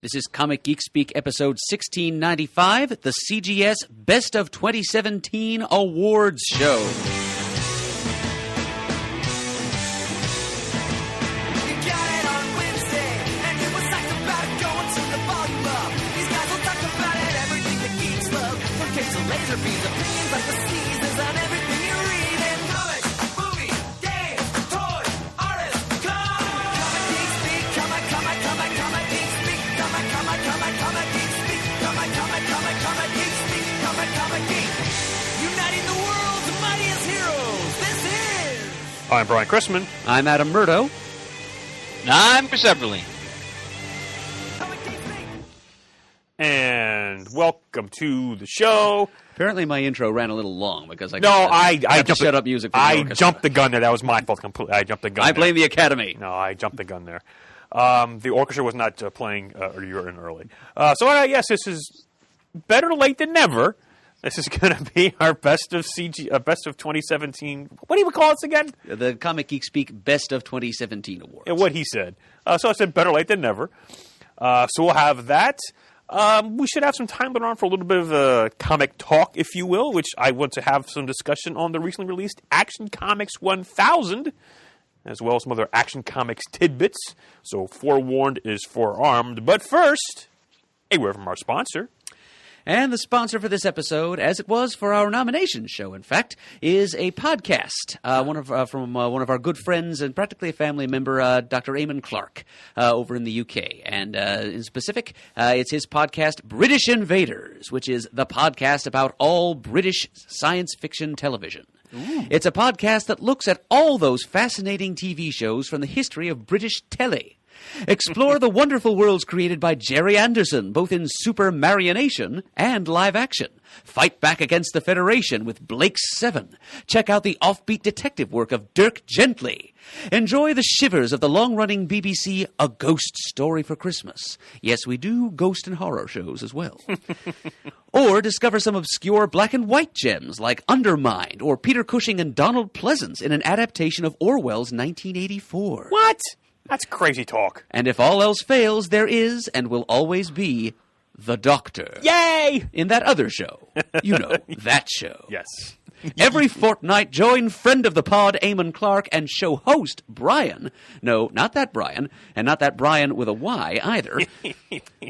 This is Comic Geek Speak episode 1695, the CGS Best of 2017 Awards Show. I'm Brian Chrisman. I'm Adam Murdo. I'm Chris Everly. And welcome to the show. Apparently my intro ran a little long because I I jumped set up music for the orchestra. jumped the gun there. That was my fault completely. I jumped the gun. I blame the Academy. No, I jumped the gun there. The orchestra was not playing you're in early. Yes, this is better late than never. This is going to be our best of 2017. What do you call this again? The Comic Geek Speak Best of 2017 Awards. Yeah, what he said. So I said better late than never. So we'll have that. We should have some time later on for a little bit of comic talk, if you will, which I want to have some discussion on the recently released Action Comics 1000, as well as some other Action Comics tidbits. So forewarned is forearmed. But first, a word from our sponsor. And the sponsor for this episode, as it was for our nomination show, in fact, is a podcast. From one of our good friends and practically a family member, Dr. Eamon Clark, over in the UK. And in specific, it's his podcast, British Invaders, which is the podcast about all British science fiction television. Ooh. It's a podcast that looks at all those fascinating TV shows from the history of British telly. Explore the wonderful worlds created by Jerry Anderson, both in super marionation and live action. Fight back against the Federation with Blake's Seven. Check out the offbeat detective work of Dirk Gently. Enjoy the shivers of the long-running BBC A Ghost Story for Christmas. Yes, we do ghost and horror shows as well. Or discover some obscure black and white gems like Undermined or Peter Cushing and Donald Pleasance in an adaptation of Orwell's 1984. What? That's crazy talk. And if all else fails, there is and will always be The Doctor. Yay! In that other show. You know, that show. Yes. Every fortnight, join friend of the pod, Eamon Clark, and show host, Brian. No, not that Brian, and not that Brian with a Y either.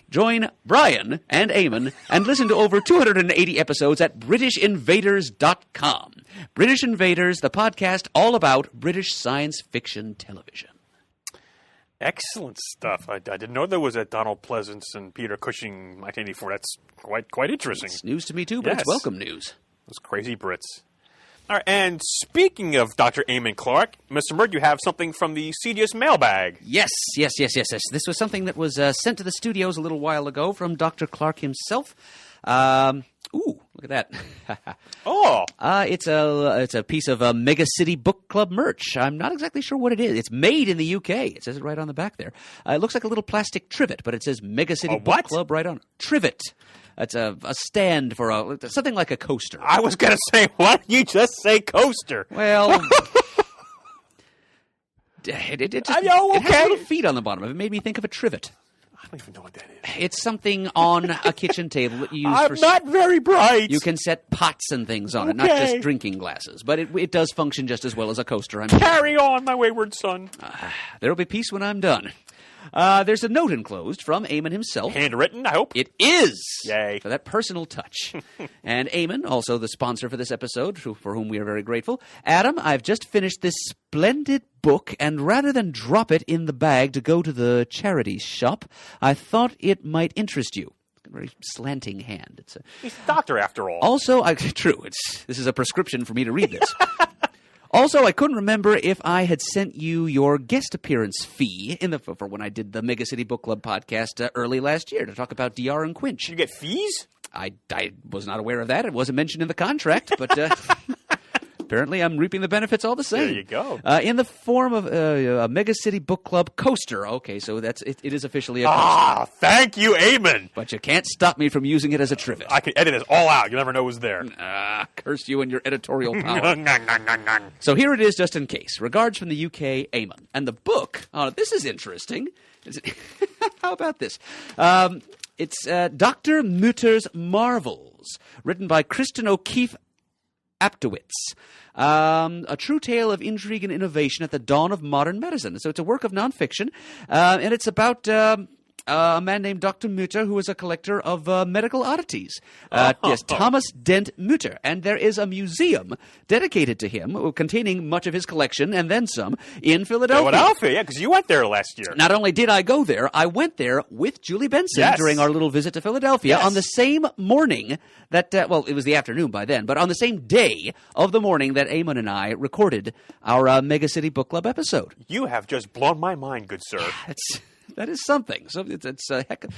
Join Brian and Eamon and listen to over 280 episodes at BritishInvaders.com. British Invaders, the podcast all about British science fiction television. Excellent stuff. I didn't know there was a Donald Pleasance and Peter Cushing 1984. That's quite interesting. It's news to me too, but It's welcome news. Those crazy Brits. All right, and speaking of Dr. Eamon Clark, Mr. Murd, you have something from the CGS mailbag. Yes. This was something that was sent to the studios a little while ago from Dr. Clark himself. Ooh, look at that. Oh. It's a piece of Mega City Book Club merch. I'm not exactly sure what it is. It's made in the UK. It says it right on the back there. It looks like a little plastic trivet, but it says Mega City Book Club right on it. Trivet. It's a stand for something like a coaster. I was going to say, why didn't you just say coaster? Well, it has little feet on the bottom of it. It made me think of a trivet. I don't even know what that is. It's something on a kitchen table that you use I'm not very bright. You can set pots and things on it, not just drinking glasses. But it does function just as well as a coaster. Carry on, my wayward son. There'll be peace when I'm done. There's a note enclosed from Eamon himself. Handwritten, I hope. It is! Yay. For that personal touch. And Eamon, also the sponsor for this episode, for whom we are very grateful. Adam, I've just finished this splendid book, and rather than drop it in the bag to go to the charity shop, I thought it might interest you. A very slanting hand. He's a doctor, after all. Also, true, this is a prescription for me to read this. Also, I couldn't remember if I had sent you your guest appearance fee for when I did the Mega City Book Club podcast early last year to talk about DR and Quinch. You get fees? I was not aware of that. It wasn't mentioned in the contract, but apparently I'm reaping the benefits all the same. There you go. In the form of a Mega City Book Club coaster. Okay, so it is officially a coaster. Ah, thank you, Eamon. But you can't stop me from using it as a trivet. I can edit this all out. You'll never know who's there. Curse you and your editorial power. So here it is just in case. Regards from the UK, Eamon. And the book, this is interesting. How about this? It's Dr. Mutter's Marvels, written by Kristen O'Keefe Aptowitz. A true tale of intrigue and innovation at the dawn of modern medicine. So it's a work of nonfiction, and it's about a man named Dr. Mutter, who is a collector of medical oddities. Yes, Thomas Dent Mutter. And there is a museum dedicated to him, containing much of his collection, and then some, in Philadelphia. Philadelphia, yeah, because you went there last year. Not only did I go there, I went there with Julie Benson during our little visit to Philadelphia on the same morning that, well, it was the afternoon by then, but on the same day of the morning that Eamon and I recorded our Mega City Book Club episode. You have just blown my mind, good sir. That is something. So it's a heck of,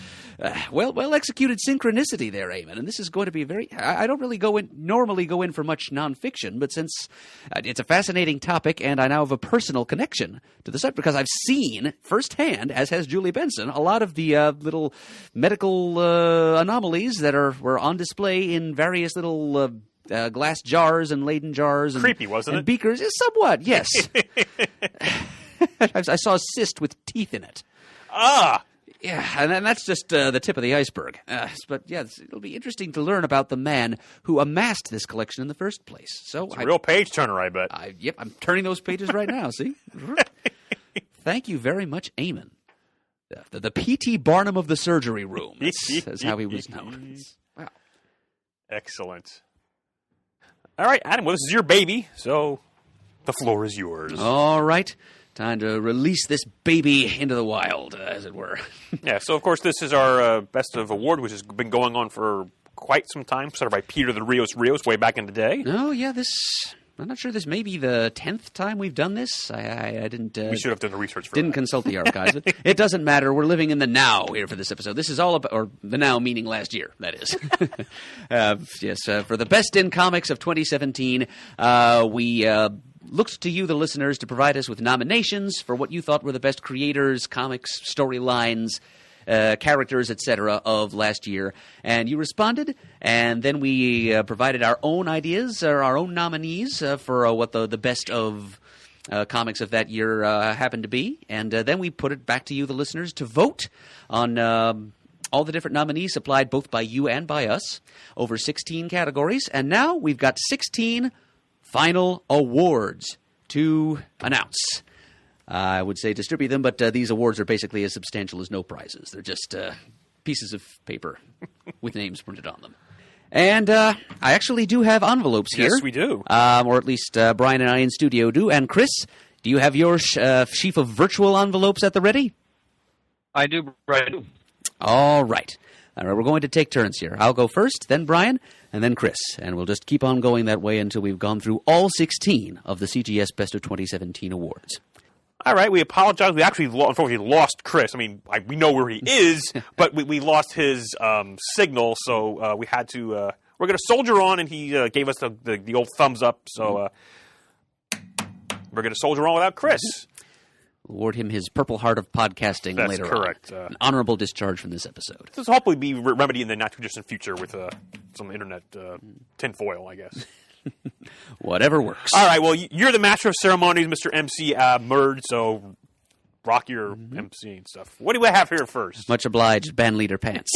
well executed synchronicity there, Eamon. And this is going to be very. I don't really normally go in for much nonfiction, but since it's a fascinating topic, and I now have a personal connection to the subject because I've seen firsthand, as has Julie Benson, a lot of the little medical anomalies that were on display in various little glass jars and Leyden jars. Creepy, wasn't it? Beakers, somewhat, yes. I saw a cyst with teeth in it. Yeah, and that's just the tip of the iceberg. But yeah, it'll be interesting to learn about the man who amassed this collection in the first place. So it's a real page turner, I bet. Yep, I'm turning those pages right now. See, thank you very much, Eamon. The P.T. Barnum of the surgery room. That's how he was known. Wow, excellent. All right, Adam. Well, this is your baby, so the floor is yours. All right. Time to release this baby into the wild, as it were. Yeah, so of course this is our Best of Award, which has been going on for quite some time, started by Peter the Rios way back in the day. Oh, yeah, I'm not sure this may be the 10th time we've done this. I didn't... we should have done the research for Didn't consult the archives. But it doesn't matter. We're living in the now here for this episode. This is all about... Or the now meaning last year, that is. Yes, for the Best in Comics of 2017, we... looked to you, the listeners, to provide us with nominations for what you thought were the best creators, comics, storylines, characters, etc. of last year. And you responded, and then we provided our own ideas, or our own nominees for what the best of comics of that year happened to be. And then we put it back to you, the listeners, to vote on all the different nominees supplied both by you and by us over 16 categories. And now we've got 16 final awards to announce. I would say distribute them, but these awards are basically as substantial as no prizes. They're just pieces of paper with names printed on them. And I actually do have envelopes here. Yes, we do. Or at least Brian and I in studio do. And Chris, do you have your sheaf of virtual envelopes at the ready? I do, Brian. All right. We're going to take turns here. I'll go first, then Brian, and then Chris. And we'll just keep on going that way until we've gone through all 16 of the CGS Best of 2017 awards. All right, we apologize. We actually, unfortunately, lost Chris. I mean, we know where he is, but we lost his signal, so we had to... we're going to soldier on, and he gave us the old thumbs up, so we're going to soldier on without Chris. Award him his Purple Heart of podcasting That's later correct. on. An honorable discharge from this episode. This will hopefully be remedied in the not-too-distant future with some internet tinfoil, I guess. Whatever works. All right, well, you're the master of ceremonies, Mr. MC Murd, so rock your MC and stuff. What do we have here first? Much obliged, band leader Pants.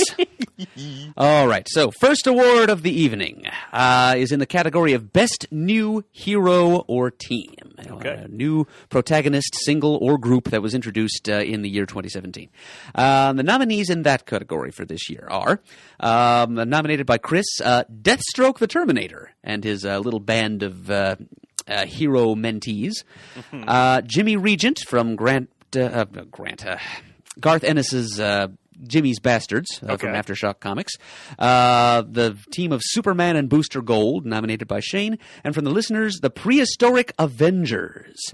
All right, so first award of the evening is in the category of Best New Hero or Team. Okay. A new protagonist, single, or group that was introduced in the year 2017. The nominees in that category for this year are, nominated by Chris, Deathstroke the Terminator and his little band of hero mentees. Jimmy Regent from Garth Ennis's Jimmy's Bastards from Aftershock Comics. The team of Superman and Booster Gold, nominated by Shane. And from the listeners, the Prehistoric Avengers,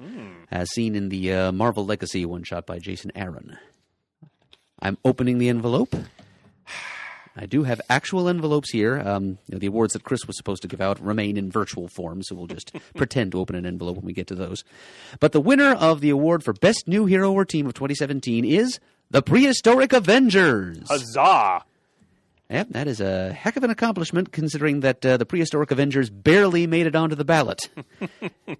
as seen in the Marvel Legacy one-shot by Jason Aaron. I'm opening the envelope. I do have actual envelopes here. The awards that Chris was supposed to give out remain in virtual form, so we'll just pretend to open an envelope when we get to those. But the winner of the award for Best New Hero or Team of 2017 is the Prehistoric Avengers. Huzzah! Yep, that is a heck of an accomplishment considering that the Prehistoric Avengers barely made it onto the ballot.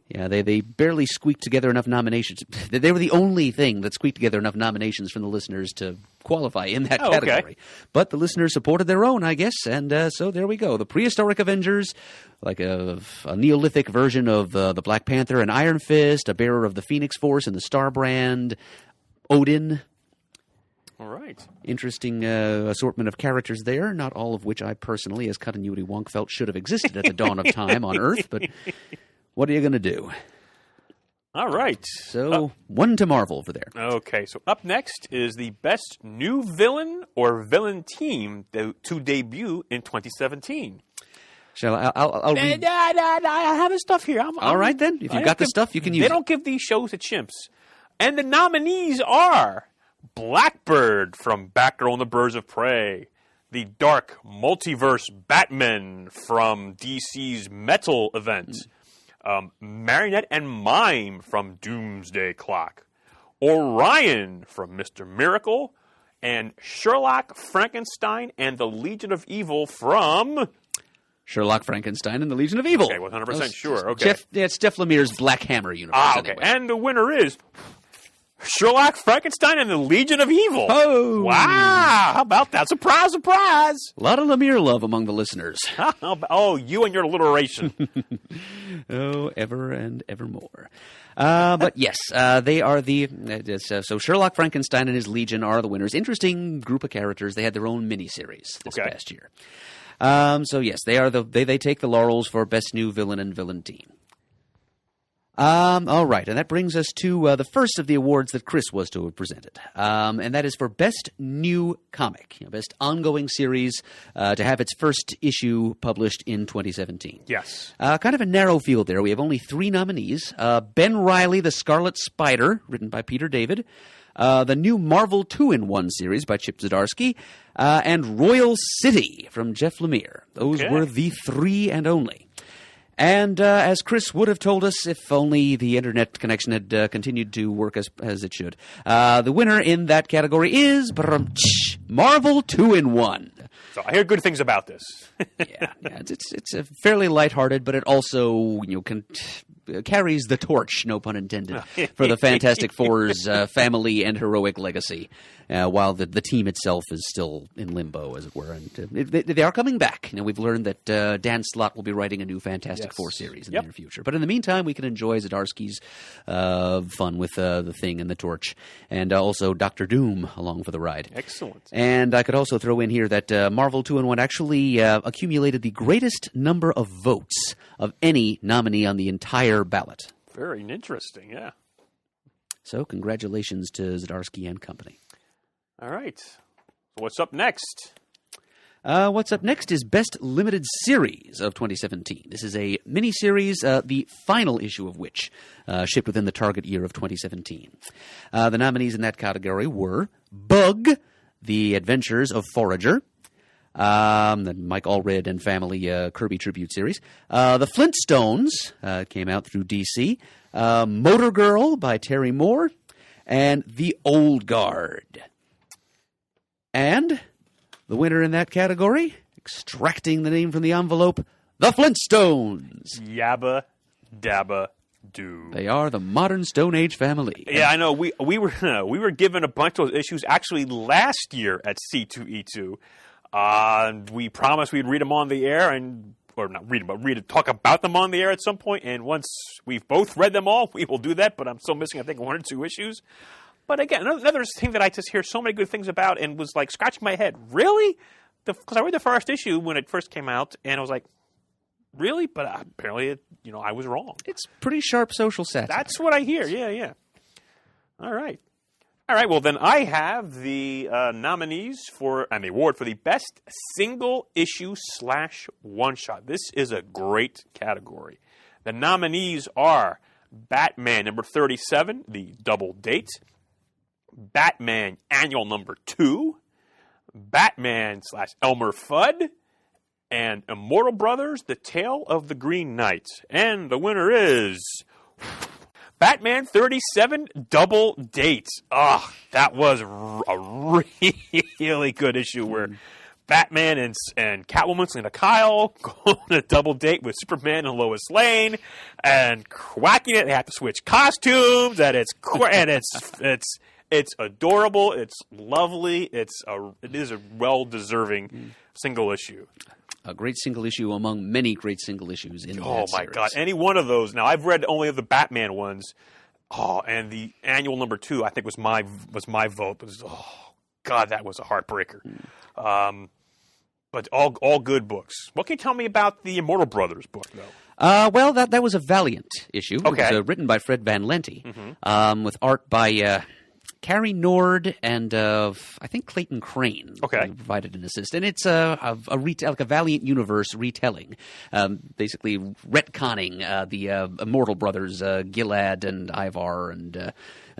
Yeah, they barely squeaked together enough nominations. They were the only thing that squeaked together enough nominations from the listeners to qualify in that category. Okay. But the listeners supported their own, I guess, and so there we go. The Prehistoric Avengers, like a Neolithic version of the Black Panther and Iron Fist, a bearer of the Phoenix Force and the Star Brand, Odin. All right. Interesting assortment of characters there, not all of which I personally, as Continuity Wonk, felt should have existed at the dawn of time on Earth, but what are you going to do? All right. So, one to Marvel for there. Okay, so up next is the best new villain or villain team to debut in 2017. Shall I'll read? I have the stuff here. All right, then. If you've got the stuff, you can use it. They don't give these shows to chimps. And the nominees are Blackbird from Batgirl and the Birds of Prey, the Dark Multiverse Batman from DC's Metal event, Marionette and Mime from Doomsday Clock, Orion from Mr. Miracle, and Sherlock Frankenstein and the Legion of Evil from Sherlock Frankenstein and the Legion of Evil. Okay, 100% sure. Okay. It's Jeff Lemire's Black Hammer universe. Okay. Anyway. And the winner is Sherlock Frankenstein and the Legion of Evil. Oh! Wow! How about that? Surprise, surprise! A lot of Lemire love among the listeners. Oh, you and your alliteration. Oh, ever and evermore. But yes, they are so Sherlock Frankenstein and his Legion are the winners. Interesting group of characters. They had their own miniseries this past year. So yes, they take the laurels for best new villain and villain team. All right, and that brings us to the first of the awards that Chris was to have presented, and that is for Best New Comic, Best Ongoing Series to have its first issue published in 2017. Yes. Kind of a narrow field there. We have only 3 nominees. Ben Reilly, The Scarlet Spider, written by Peter David, the new Marvel 2-in-1 series by Chip Zdarsky, and Royal City from Jeff Lemire. Those were the 3 and only. And as Chris would have told us, if only the internet connection had continued to work as it should, the winner in that category is Marvel 2-in-1. So I hear good things about this. Yeah, it's a fairly lighthearted, but it also carries the torch, no pun intended, for the Fantastic Four's family and heroic legacy, while the team itself is still in limbo, as it were. And they are coming back. We've learned that Dan Slott will be writing a new Fantastic Four series in the near future. But in the meantime, we can enjoy Zdarsky's fun with the Thing and the Torch, and also Dr. Doom along for the ride. Excellent. And I could also throw in here that Marvel 2-in-1 actually accumulated the greatest number of votes of any nominee on the entire ballot. Very interesting, yeah. So congratulations to Zdarsky and company. All right. So what's up next? What's up next is Best Limited Series of 2017. This is a miniseries, the final issue of which shipped within the target year of 2017. The nominees in that category were Bug, The Adventures of Forager, the Mike Allred and Family Kirby Tribute series. The Flintstones came out through DC. Motor Girl by Terry Moore. And The Old Guard. And the winner in that category, extracting the name from the envelope, The Flintstones. Yabba Dabba Doo. They are the modern Stone Age family. Yeah, I know. We were given a bunch of those issues actually last year at C2E2. We promised we'd read them on the air, or not read them, but talk about them on the air at some point. And once we've both read them all, we will do that. But I'm still missing, I think, 1 or 2 issues. But again, another thing that I just hear so many good things about and was like scratching my head. Really? Because I read the first issue when it first came out, and I was like, really? But apparently, I was wrong. It's pretty sharp social satire. That's what I hear. Yeah. All right. Well, then I have the nominees and the award for the best single issue / one shot. This is a great category. The nominees are Batman number 37, the Double Date, Batman Annual number 2, Batman / Elmer Fudd, and Immortal Brothers, The Tale of the Green Knight. And the winner is Batman 37 Double Date. That was a really good issue where Batman and Catwoman, Selena Kyle, going on a double date with Superman and Lois Lane, and whacking it. They have to switch costumes, and it's adorable. It's lovely. It is a well-deserving single issue. A great single issue among many great single issues in that Oh my series. God! Any one of those. Now I've read only of the Batman ones. Oh, and the annual number 2 I think was my vote. But God, that was a heartbreaker. But all good books. What can you tell me about the Immortal Brothers book, though? Well, that was a Valiant issue. Okay. It was written by Fred Van Lente, with art by Carrie Nord and I think Clayton Crane. Okay. Who provided an assist, and it's a like a Valiant Universe retelling, basically retconning the Immortal Brothers, Gilad and Ivar and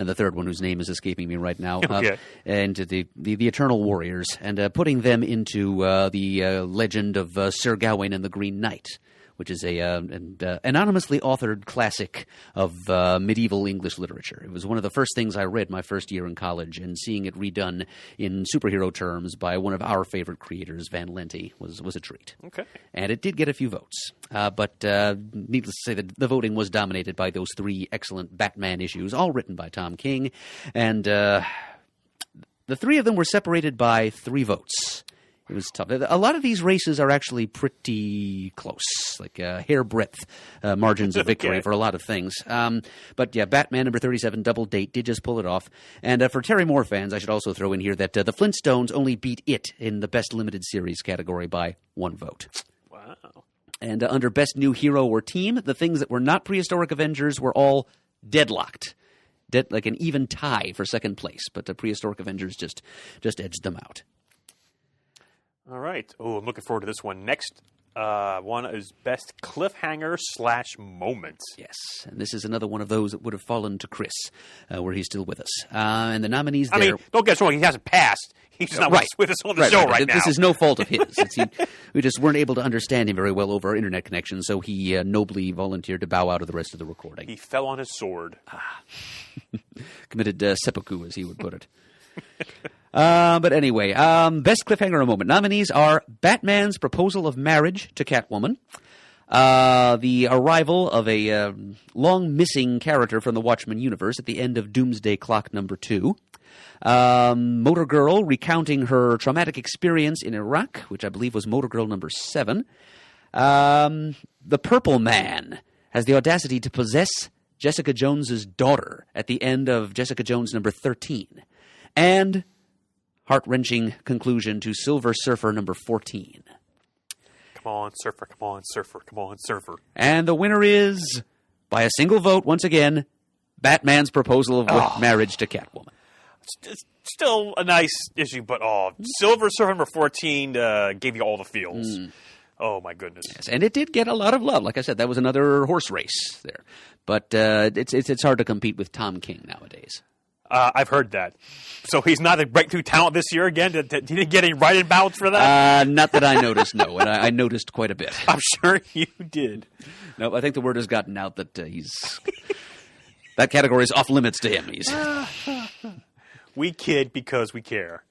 the third one whose name is escaping me right now, Okay. and the Eternal Warriors, and putting them into the legend of Sir Gawain and the Green Knight, which is an anonymously authored classic of medieval English literature. It was one of the first things I read my first year in college, and seeing it redone in superhero terms by one of our favorite creators, Van Lente, was a treat. Okay. And it did get a few votes. But needless to say, the voting was dominated by those 3 excellent Batman issues, all written by Tom King. And the 3 of them were separated by 3 votes. It was tough. A lot of these races are actually pretty close, like hair-breadth margins of victory Okay. for a lot of things. But yeah, Batman number 37, Double Date, did just pull it off. And for Terry Moore fans, I should also throw in here that the Flintstones only beat it in the Best Limited Series category by 1 vote. Wow. And under Best New Hero or Team, the things that were not Prehistoric Avengers were all deadlocked. Like an even tie for second place, but the Prehistoric Avengers just edged them out. All right. Oh, I'm looking forward to this one. Next one is Best Cliffhanger / Moment. Yes, and this is another one of those that would have fallen to Chris, where he's still with us. And the nominees there... I mean, don't get us wrong. He hasn't passed. He's just not Right. with us on the show right now. This is no fault of his. We just weren't able to understand him very well over our internet connection, so he nobly volunteered to bow out of the rest of the recording. He fell on his sword. Committed seppuku, as he would put it. But anyway, Best Cliffhanger Moment. Nominees are Batman's proposal of marriage to Catwoman, the arrival of a long-missing character from the Watchmen universe at the end of Doomsday Clock number 2, Motor Girl recounting her traumatic experience in Iraq, which I believe was Motor Girl number 7, the Purple Man has the audacity to possess Jessica Jones's daughter at the end of Jessica Jones number 13, and heart-wrenching conclusion to Silver Surfer number 14. Come on, Surfer. Come on, Surfer. Come on, Surfer. And the winner is, by a single vote, once again, Batman's proposal of marriage to Catwoman. It's still a nice issue, but Silver Surfer number 14 gave you all the feels. Oh, my goodness. Yes, and it did get a lot of love. Like I said, that was another horse race there. But it's hard to compete with Tom King nowadays. I've heard that. So he's not a breakthrough talent this year again? He didn't get any write-in ballots for that? Not that I noticed, no. And I noticed quite a bit. I'm sure you did. No, I think the word has gotten out that he's... that category is off limits to him. We kid because we care.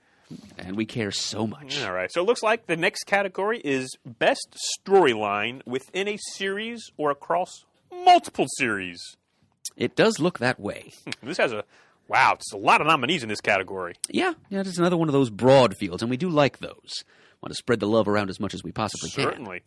And we care so much. All right. So it looks like the next category is Best Storyline within a series or across multiple series. It does look that way. This has wow, it's a lot of nominees in this category. Yeah, it's another one of those broad fields, and we do like those. Want to spread the love around as much as we possibly Certainly.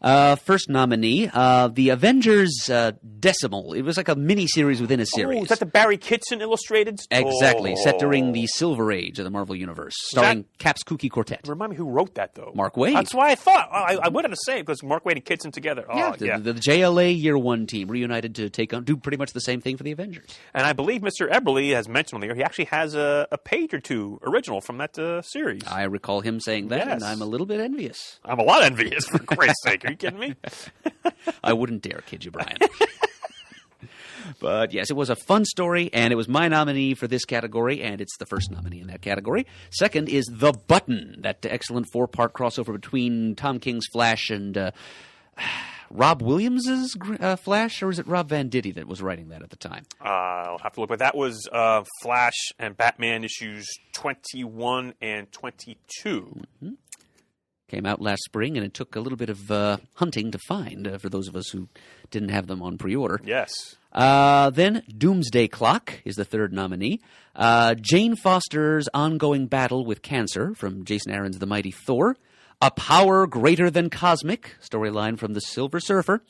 can. First nominee, the Avengers Decimal. It was like a mini-series within a series. Oh, is that the Barry Kitson illustrated? Exactly, set during the Silver Age of the Marvel Universe, starring Cap's Kooky Quartet. Remind me who wrote that, though. Mark Waid. That's why I thought. I wanted to say it because Mark Waid and Kitson together. The JLA Year One team reunited to do pretty much the same thing for the Avengers. And I believe Mr. Eberly has mentioned on the air, he actually has a page or two original from that series. I recall him saying that, Yes. and I'm a little bit envious. I'm a lot envious, for Christ's sake. Are you kidding me? I wouldn't dare kid you, Brian. But yes, it was a fun story, and it was my nominee for this category, and it's the first nominee in that category. Second is The Button, that excellent 4-part crossover between Tom King's Flash and Rob Williams' Flash, or is it Rob Van Diddy that was writing that at the time? I'll have to look, but that was Flash and Batman issues 21 and 22. Mm-hmm. Came out last spring, and it took a little bit of hunting to find for those of us who didn't have them on pre-order. Yes. Then Doomsday Clock is the third nominee. Jane Foster's ongoing battle with cancer from Jason Aaron's The Mighty Thor. A Power Greater Than Cosmic storyline from The Silver Surfer.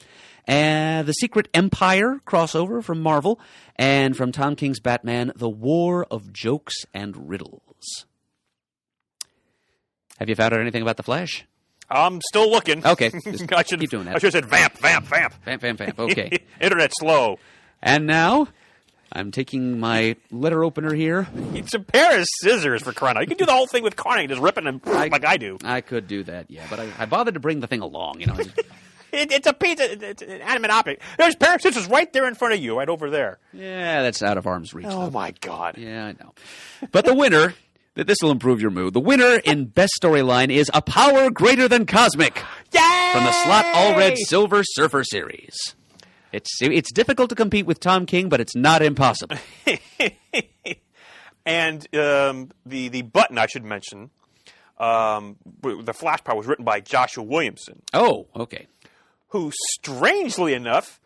And The Secret Empire crossover from Marvel. And from Tom King's Batman, The War of Jokes and Riddles. Have you found out anything about The Flash? I'm still looking. Okay. I should keep doing that. I should have said vamp, vamp, vamp. Vamp, vamp, vamp. Okay. Internet slow. And now, I'm taking my letter opener here. It's a pair of scissors for crying out. You can do the whole thing with Carney, just ripping them like I do. I could do that, yeah. But I bothered to bring the thing along, you know. It's a piece of it's an animate object. There's a pair of scissors right there in front of you, right over there. Yeah, that's out of arm's reach. Oh, my God. Yeah, I know. But the winner... This will improve your mood. The winner in Best Storyline is A Power Greater Than Cosmic. Yay! From the Slott Allred Silver Surfer series. It's difficult to compete with Tom King, but it's not impossible. And the button, I should mention, the Flash Power was written by Joshua Williamson. Oh, okay. Who, strangely enough,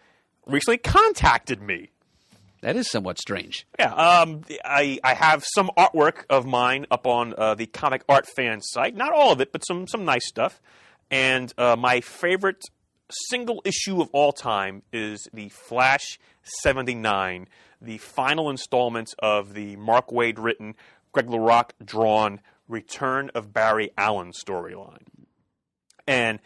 recently contacted me. That is somewhat strange. Yeah, I have some artwork of mine up on the Comic Art Fan site. Not all of it, but some nice stuff. And my favorite single issue of all time is the Flash 79, the final installment of the Mark Waid written, Greg LaRocque drawn Return of Barry Allen storyline. And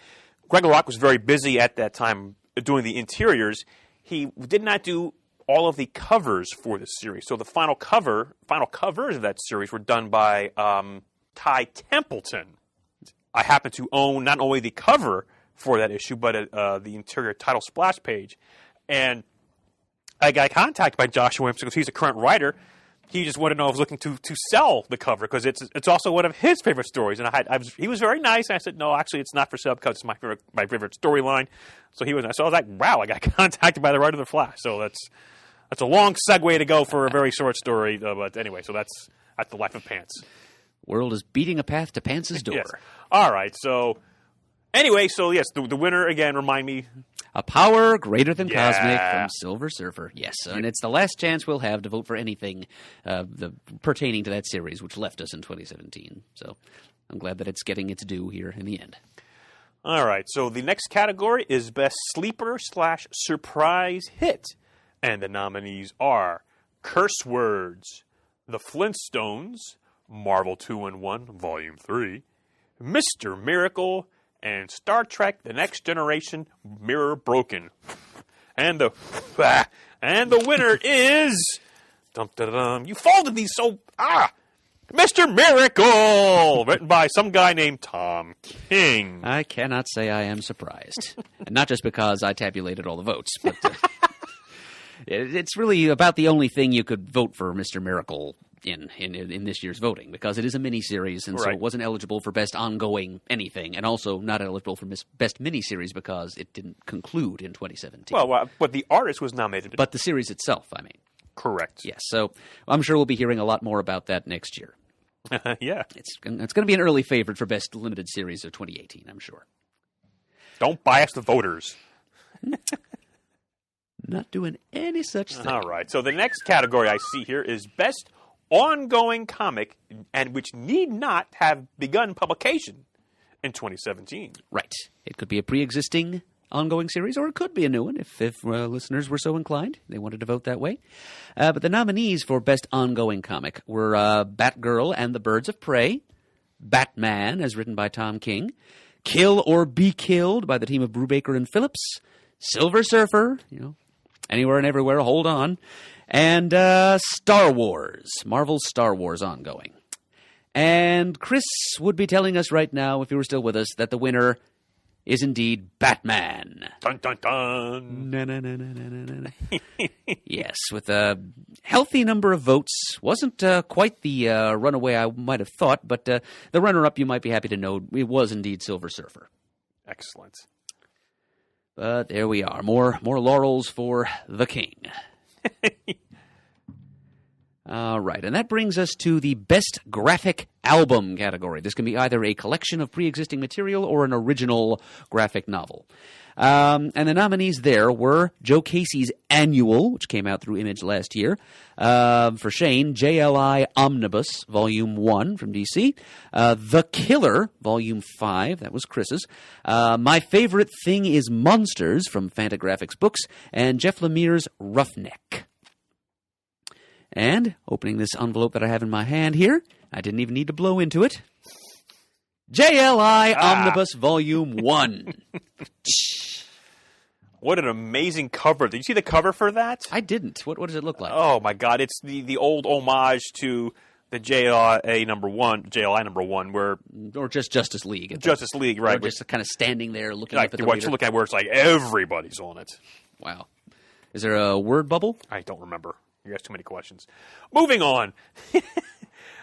Greg LaRocque was very busy at that time doing the interiors. He did not do all of the covers for the series. So the final covers of that series were done by Ty Templeton. I happen to own not only the cover for that issue, but the interior title splash page. And I got contacted by Joshua Williamson because he's a current writer. He just wanted to know if I was looking to sell the cover because it's also one of his favorite stories. And he was very nice. And I said, no, actually, it's not for sale because it's my favorite storyline. So he was nice. So I was like, wow, I got contacted by the writer of the Flash. So that's a long segue to go for a very short story. But anyway, so that's the life of Pants. World is beating a path to Pants' door. Yes. All right. So anyway, yes, the winner again. Remind me. A Power Greater Than Cosmic from Silver Surfer. Yes, and it's the last chance we'll have to vote for anything pertaining to that series, which left us in 2017. So I'm glad that it's getting its due here in the end. All right. So the next category is Best Sleeper/Surprise Hit. And the nominees are Curse Words, The Flintstones, Marvel 2-in-1, Volume 3, Mr. Miracle, and Star Trek The Next Generation, Mirror Broken. And the winner is... Dum-da-dum. You folded these so... Mr. Miracle! Written by some guy named Tom King. I cannot say I am surprised. And not just because I tabulated all the votes, but... It's really about the only thing you could vote for Mr. Miracle in this year's voting, because it is a miniseries, and so it wasn't eligible for Best Ongoing anything, and also not eligible for Best Miniseries because it didn't conclude in 2017. Well, but the artist was nominated. But the series itself, I mean. Correct. Yes, so I'm sure we'll be hearing a lot more about that next year. Yeah. It's going to be an early favorite for Best Limited Series of 2018, I'm sure. Don't bias the voters. Not doing any such thing. All right. So the next category I see here is Best Ongoing Comic, and which need not have begun publication in 2017. Right. It could be a pre-existing ongoing series, or it could be a new one if listeners were so inclined. They wanted to vote that way. But the nominees for Best Ongoing Comic were Batgirl and the Birds of Prey, Batman, as written by Tom King, Kill or Be Killed by the team of Brubaker and Phillips, Silver Surfer, Anywhere and Everywhere, hold on. And Star Wars, Marvel's Star Wars ongoing. And Chris would be telling us right now, if he were still with us, that the winner is indeed Batman. Dun, dun, dun. Na, na, na, na, na, na. Yes, with a healthy number of votes. Wasn't quite the runaway I might have thought, but the runner-up, you might be happy to know, it was indeed Silver Surfer. Excellent. But there we are. More laurels for the king. All right, and that brings us to the Best Graphic Album category. This can be either a collection of pre-existing material or an original graphic novel. And the nominees there were Joe Casey's Annual, which came out through Image last year. For Shane, JLI Omnibus, Volume 1 from DC. The Killer, Volume 5, that was Chris's. My Favorite Thing is Monsters from Fantagraphics Books. And Jeff Lemire's Roughneck. And opening this envelope that I have in my hand here, I didn't even need to blow into it. JLI Omnibus Volume 1. What an amazing cover. Did you see the cover for that? I didn't. What does it look like? Oh, my God. It's the old homage to the JLI number one, where... Or just Justice League. Justice League, right. Or just kind of standing there looking like up at the what reader. you look at where it's like everybody's on it. Wow. Is there a word bubble? I don't remember. You asked too many questions. Moving on.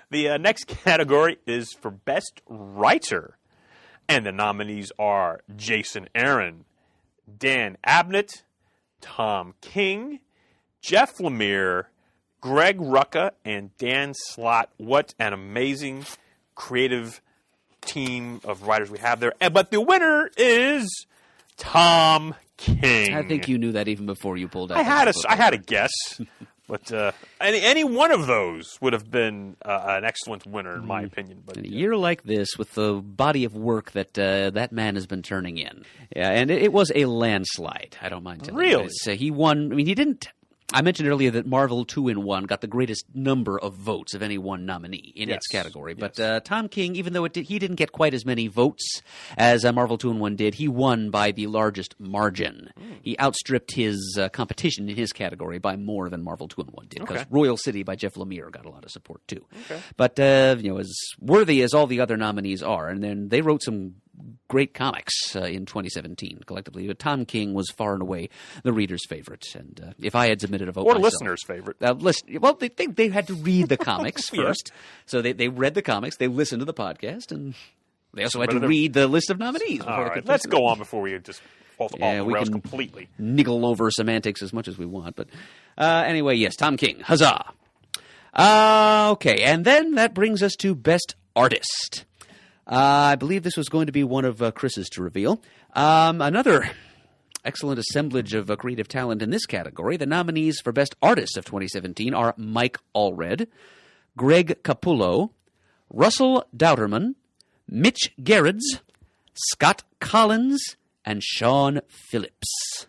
The next category is for Best Writer. And the nominees are Jason Aaron, Dan Abnett, Tom King, Jeff Lemire, Greg Rucka, and Dan Slott. What an amazing creative team of writers we have there. But the winner is Tom King. I think you knew that even before you pulled out. I had a guess. But any one of those would have been an excellent winner, in my opinion. But in a year like this, with the body of work that that man has been turning in, yeah, and it was a landslide. I don't mind telling you. Really? He won. I mean, he didn't. I mentioned earlier that Marvel 2-in-1 got the greatest number of votes of any one nominee in its category. But Tom King, even though he didn't get quite as many votes as Marvel 2-in-1 did, he won by the largest margin. He outstripped his competition in his category by more than Marvel 2-in-1 did, because Royal City by Jeff Lemire got a lot of support too. Okay. But as worthy as all the other nominees are, and then they wrote some great comics in 2017 collectively. But Tom King was far and away the reader's favorite. And if I had submitted a vote or myself, listener's favorite. Well, they had to read the comics first. So they read the comics, they listened to the podcast, and they also had to read the list of nominees. All right, let's go on before we just fall off the rails completely. Niggle over semantics as much as we want. But anyway, yes, Tom King. Huzzah. Okay, and then that brings us to Best Artist. I believe this was going to be one of Chris's to reveal. Another excellent assemblage of creative talent in this category. The nominees for Best Artist of 2017 are Mike Allred, Greg Capullo, Russell Douterman, Mitch Gerrits, Scott Collins, and Sean Phillips.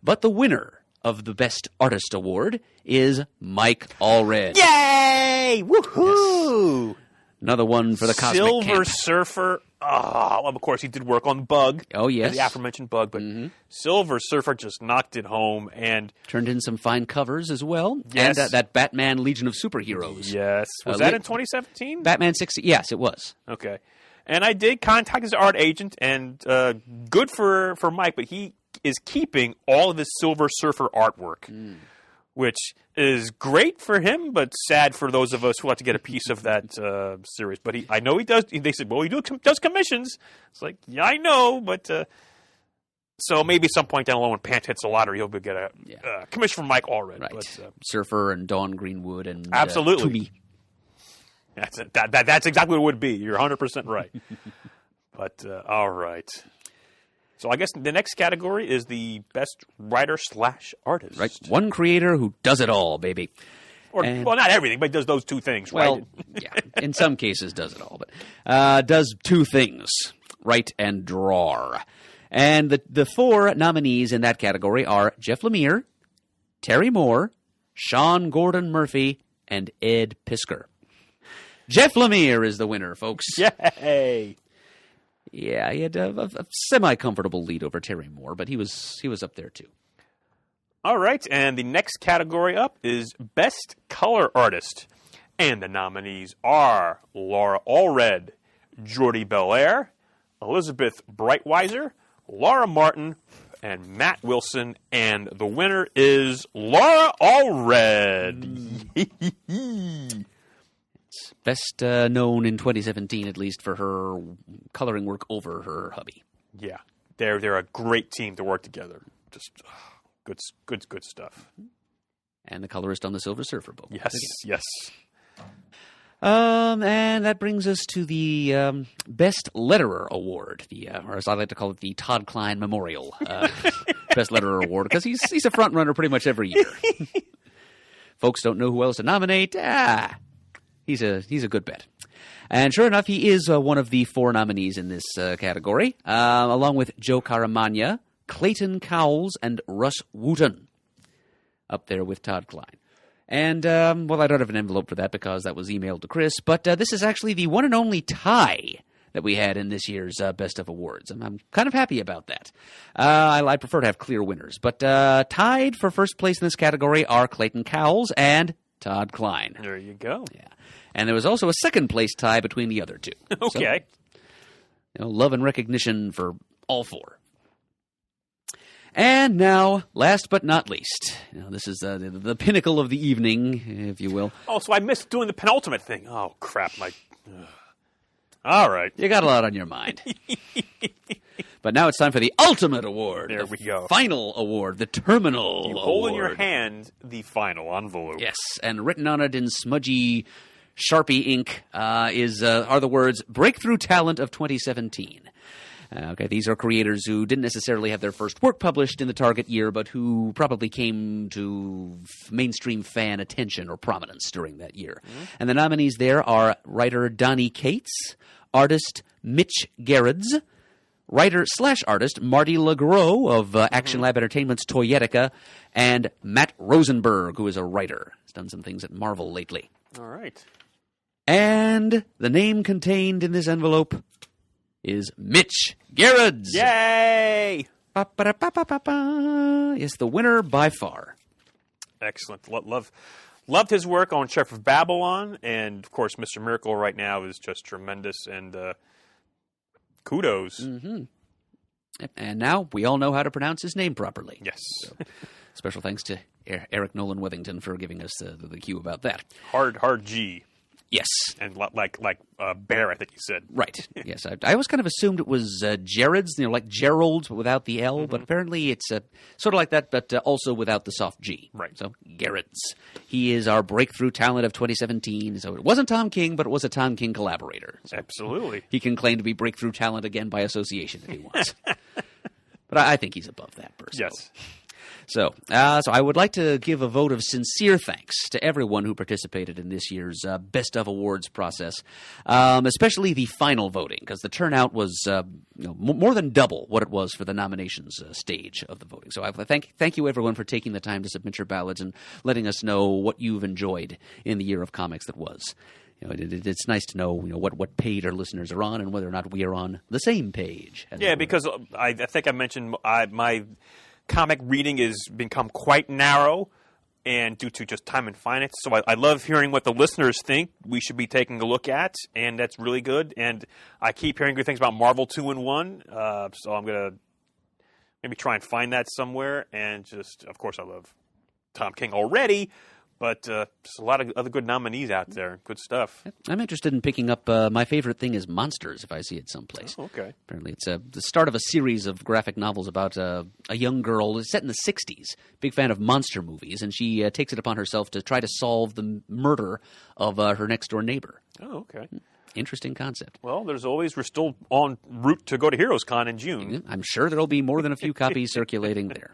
But the winner of the Best Artist Award is Mike Allred. Yay! Woohoo! Yes. Another one for the Cosmic Silver Camp. Surfer. Well, of course, he did work on Bug. Oh, yes. The aforementioned Bug. But Silver Surfer just knocked it home. And turned in some fine covers as well. Yes. And that Batman Legion of Superheroes. Yes. Was that in 2017? Batman 60. Yes, it was. Okay. And I did contact his art agent, and good for Mike, but he is keeping all of his Silver Surfer artwork, which is great for him, but sad for those of us who have to get a piece of that series. But I know he does. They said, well, he does commissions. It's like, yeah, I know, but so maybe at some point down the line when Pant hits the lottery, he'll get a commission from Mike Allred. Right. But, Surfer and Dawn Greenwood and absolutely. Toomey. That's exactly what it would be. You're 100% right. But all right. So I guess the next category is the Best Writer/Artist. Right. One creator who does it all, baby. Well, not everything, but does those two things, right? Well, yeah. In some cases does it all, but does two things, write and draw. And the four nominees in that category are Jeff Lemire, Terry Moore, Sean Gordon Murphy, and Ed Piskor. Jeff Lemire is the winner, folks. Yay! Yeah, he had a semi-comfortable lead over Terry Moore, but he was up there too. All right, and the next category up is Best Color Artist. And the nominees are Laura Allred, Jordi Belair, Elizabeth Breitweiser, Laura Martin, and Matt Wilson. And the winner is Laura Allred. Best known in 2017, at least, for her coloring work over her hubby. Yeah, they're a great team to work together. Just good stuff. And the colorist on the Silver Surfer book. Yes, yes. And that brings us to the Best Letterer Award, or as I like to call it, the Todd Klein Memorial Best Letterer Award, because he's a front runner pretty much every year. Folks don't know who else to nominate. He's a good bet. And sure enough, he is one of the 4 nominees in this category, along with Joe Caramagna, Clayton Cowles, and Russ Wooten, up there with Todd Klein. And, well, I don't have an envelope for that because that was emailed to Chris, but this is actually the one and only tie that we had in this year's Best of Awards, and I'm kind of happy about that. I prefer to have clear winners, but tied for first place in this category are Clayton Cowles and Todd Klein. There you go. Yeah. And there was also a second place tie between the other 2. Okay. So, love and recognition for all 4. And now, last but not least, this is the pinnacle of the evening, if you will. Oh, so I missed doing the penultimate thing. Oh, crap. All right. You got a lot on your mind. But now it's time for the ultimate award. There we go. Final award, the terminal award. You hold in your hand the final envelope. Yes, and written on it in smudgy Sharpie ink are the words, Breakthrough Talent of 2017. Okay, these are creators who didn't necessarily have their first work published in the target year, but who probably came to mainstream fan attention or prominence during that year. Mm-hmm. And the nominees there are writer Donnie Cates, artist Mitch Gerrards, writer/artist Marty LeGros of Action Lab Entertainment's Toyetica, and Matt Rosenberg, who is a writer. He's done some things at Marvel lately. All right. And the name contained in this envelope is Mitch Gerrards. Yay! Ba-ba-da-ba-ba-ba-ba. Is the winner by far. Excellent. Loved his work on Sheriff of Babylon, and of course, Mr. Miracle right now is just tremendous, and kudos. Mm-hmm. And now we all know how to pronounce his name properly. Yes. So, special thanks to Eric Nolan Withington for giving us the cue about that. Hard G. Yes. And like Bear, I think you said. Right. Yes. I always kind of assumed it was Gerrards, like Gerald without the L, but apparently it's sort of like that, but also without the soft G. Right. So, Gerrards. He is our breakthrough talent of 2017. So it wasn't Tom King, but it was a Tom King collaborator. So absolutely. He can claim to be breakthrough talent again by association if he wants. But I think he's above that personally. Yes. So I would like to give a vote of sincere thanks to everyone who participated in this year's Best of Awards process, especially the final voting, because the turnout was more than double what it was for the nominations stage of the voting. So I thank you, everyone, for taking the time to submit your ballots and letting us know what you've enjoyed in the year of comics that was. It's nice to know what page our listeners are on and whether or not we are on the same page. Yeah, because I think I mentioned my comic reading has become quite narrow, and due to just time and finance. So I love hearing what the listeners think we should be taking a look at, and that's really good. And I keep hearing good things about Marvel 2-in-1, so I'm going to maybe try and find that somewhere. And just, of course, I love Tom King already, but just a lot of other good nominees out there. Good stuff. I'm interested in picking up my favorite thing is Monsters if I see it someplace. Oh, okay. Apparently it's the start of a series of graphic novels about a young girl set in the 60s, big fan of monster movies, and she takes it upon herself to try to solve the murder of her next-door neighbor. Oh, okay. Interesting concept. Well, we're still en route to go to Heroes Con in June. I'm sure there'll be more than a few copies circulating there.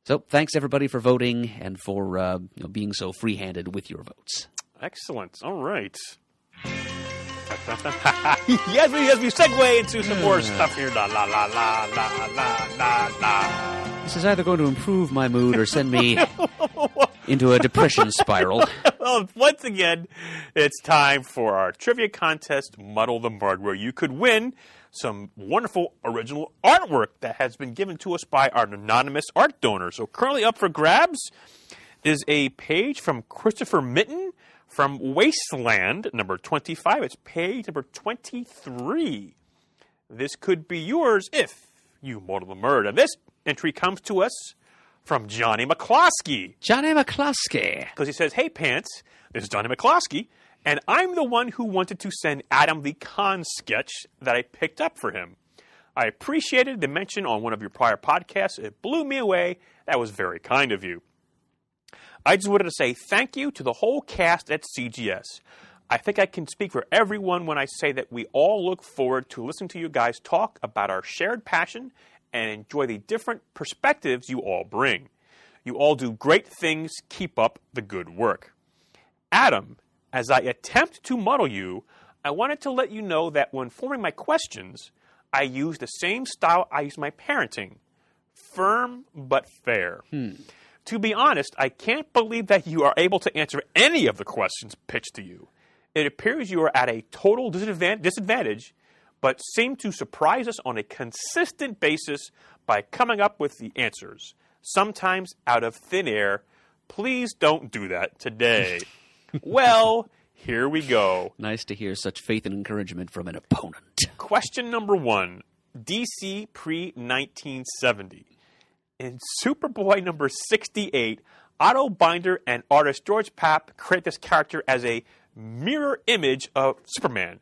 So thanks, everybody, for voting and for being so free-handed with your votes. Excellent. All right. Yes, we segue into some more stuff here. La, la, la, la, la, la, la, la. This is either going to improve my mood or send me into a depression spiral. Well, once again, it's time for our trivia contest, Muddle the Mud, where you could win some wonderful original artwork that has been given to us by our anonymous art donor. So currently up for grabs is a page from Christopher Mitten from Wasteland, number 25. It's page number 23. This could be yours if you muddle the murder. This entry comes to us from Johnny McCloskey. Johnny McCloskey. Because he says, hey, Pants, this is Johnny McCloskey, and I'm the one who wanted to send Adam the Con sketch that I picked up for him. I appreciated the mention on one of your prior podcasts. It blew me away. That was very kind of you. I just wanted to say thank you to the whole cast at CGS. I think I can speak for everyone when I say that we all look forward to listening to you guys talk about our shared passion and enjoy the different perspectives you all bring. You all do great things. Keep up the good work. Adam, as I attempt to muddle you, I wanted to let you know that when forming my questions, I use the same style I use my parenting. Firm but fair. To be honest, I can't believe that you are able to answer any of the questions pitched to you. It appears you are at a total disadvantage, but seem to surprise us on a consistent basis by coming up with the answers, sometimes out of thin air. Please don't do that today. Well, here we go. Nice to hear such faith and encouragement from an opponent. Question number 1, DC pre-1970. In Superboy number 68, Otto Binder and artist George Papp create this character as a mirror image of Superman.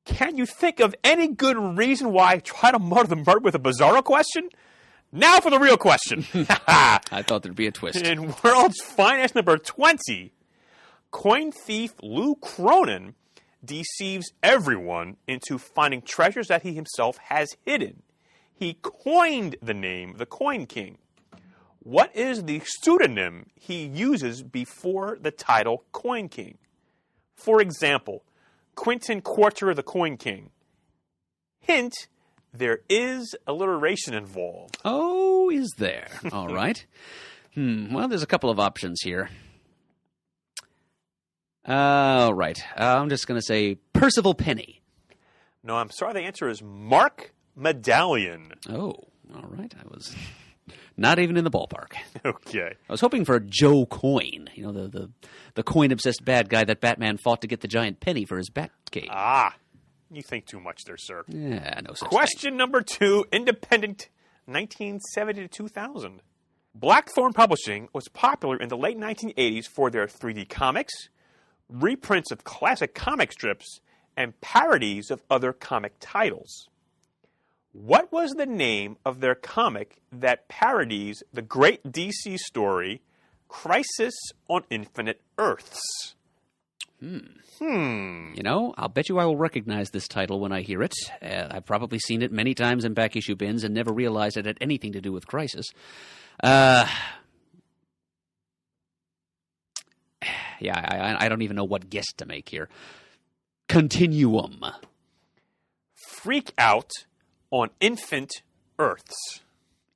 Can you think of any good reason why I try to muddle the murder with a Bizarro question? Now for the real question. I thought there'd be a twist. In World's Finest number 20, coin thief Lou Cronin deceives everyone into finding treasures that he himself has hidden. He coined the name the Coin King. What is the pseudonym he uses before the title Coin King? For example, Quentin Quarter the Coin King. Hint, there is alliteration involved. Oh, is there? All right. Well, there's a couple of options here. All right. I'm just going to say Percival Penny. No, I'm sorry. The answer is Mark Medallion. Oh, all right. I was not even in the ballpark. Okay. I was hoping for Joe Coin, the coin-obsessed bad guy that Batman fought to get the giant penny for his Batcave. Ah, you think too much there, sir. Yeah, no such Question number 2, Independent, 1970 to 2000. Blackthorn Publishing was popular in the late 1980s for their 3D comics, reprints of classic comic strips, and parodies of other comic titles. What was the name of their comic that parodies the great DC story, Crisis on Infinite Earths? I'll bet you I will recognize this title when I hear it. I've probably seen it many times in back issue bins and never realized it had anything to do with Crisis. I don't even know what guess to make here. Continuum. Freak Out on Infant Earths.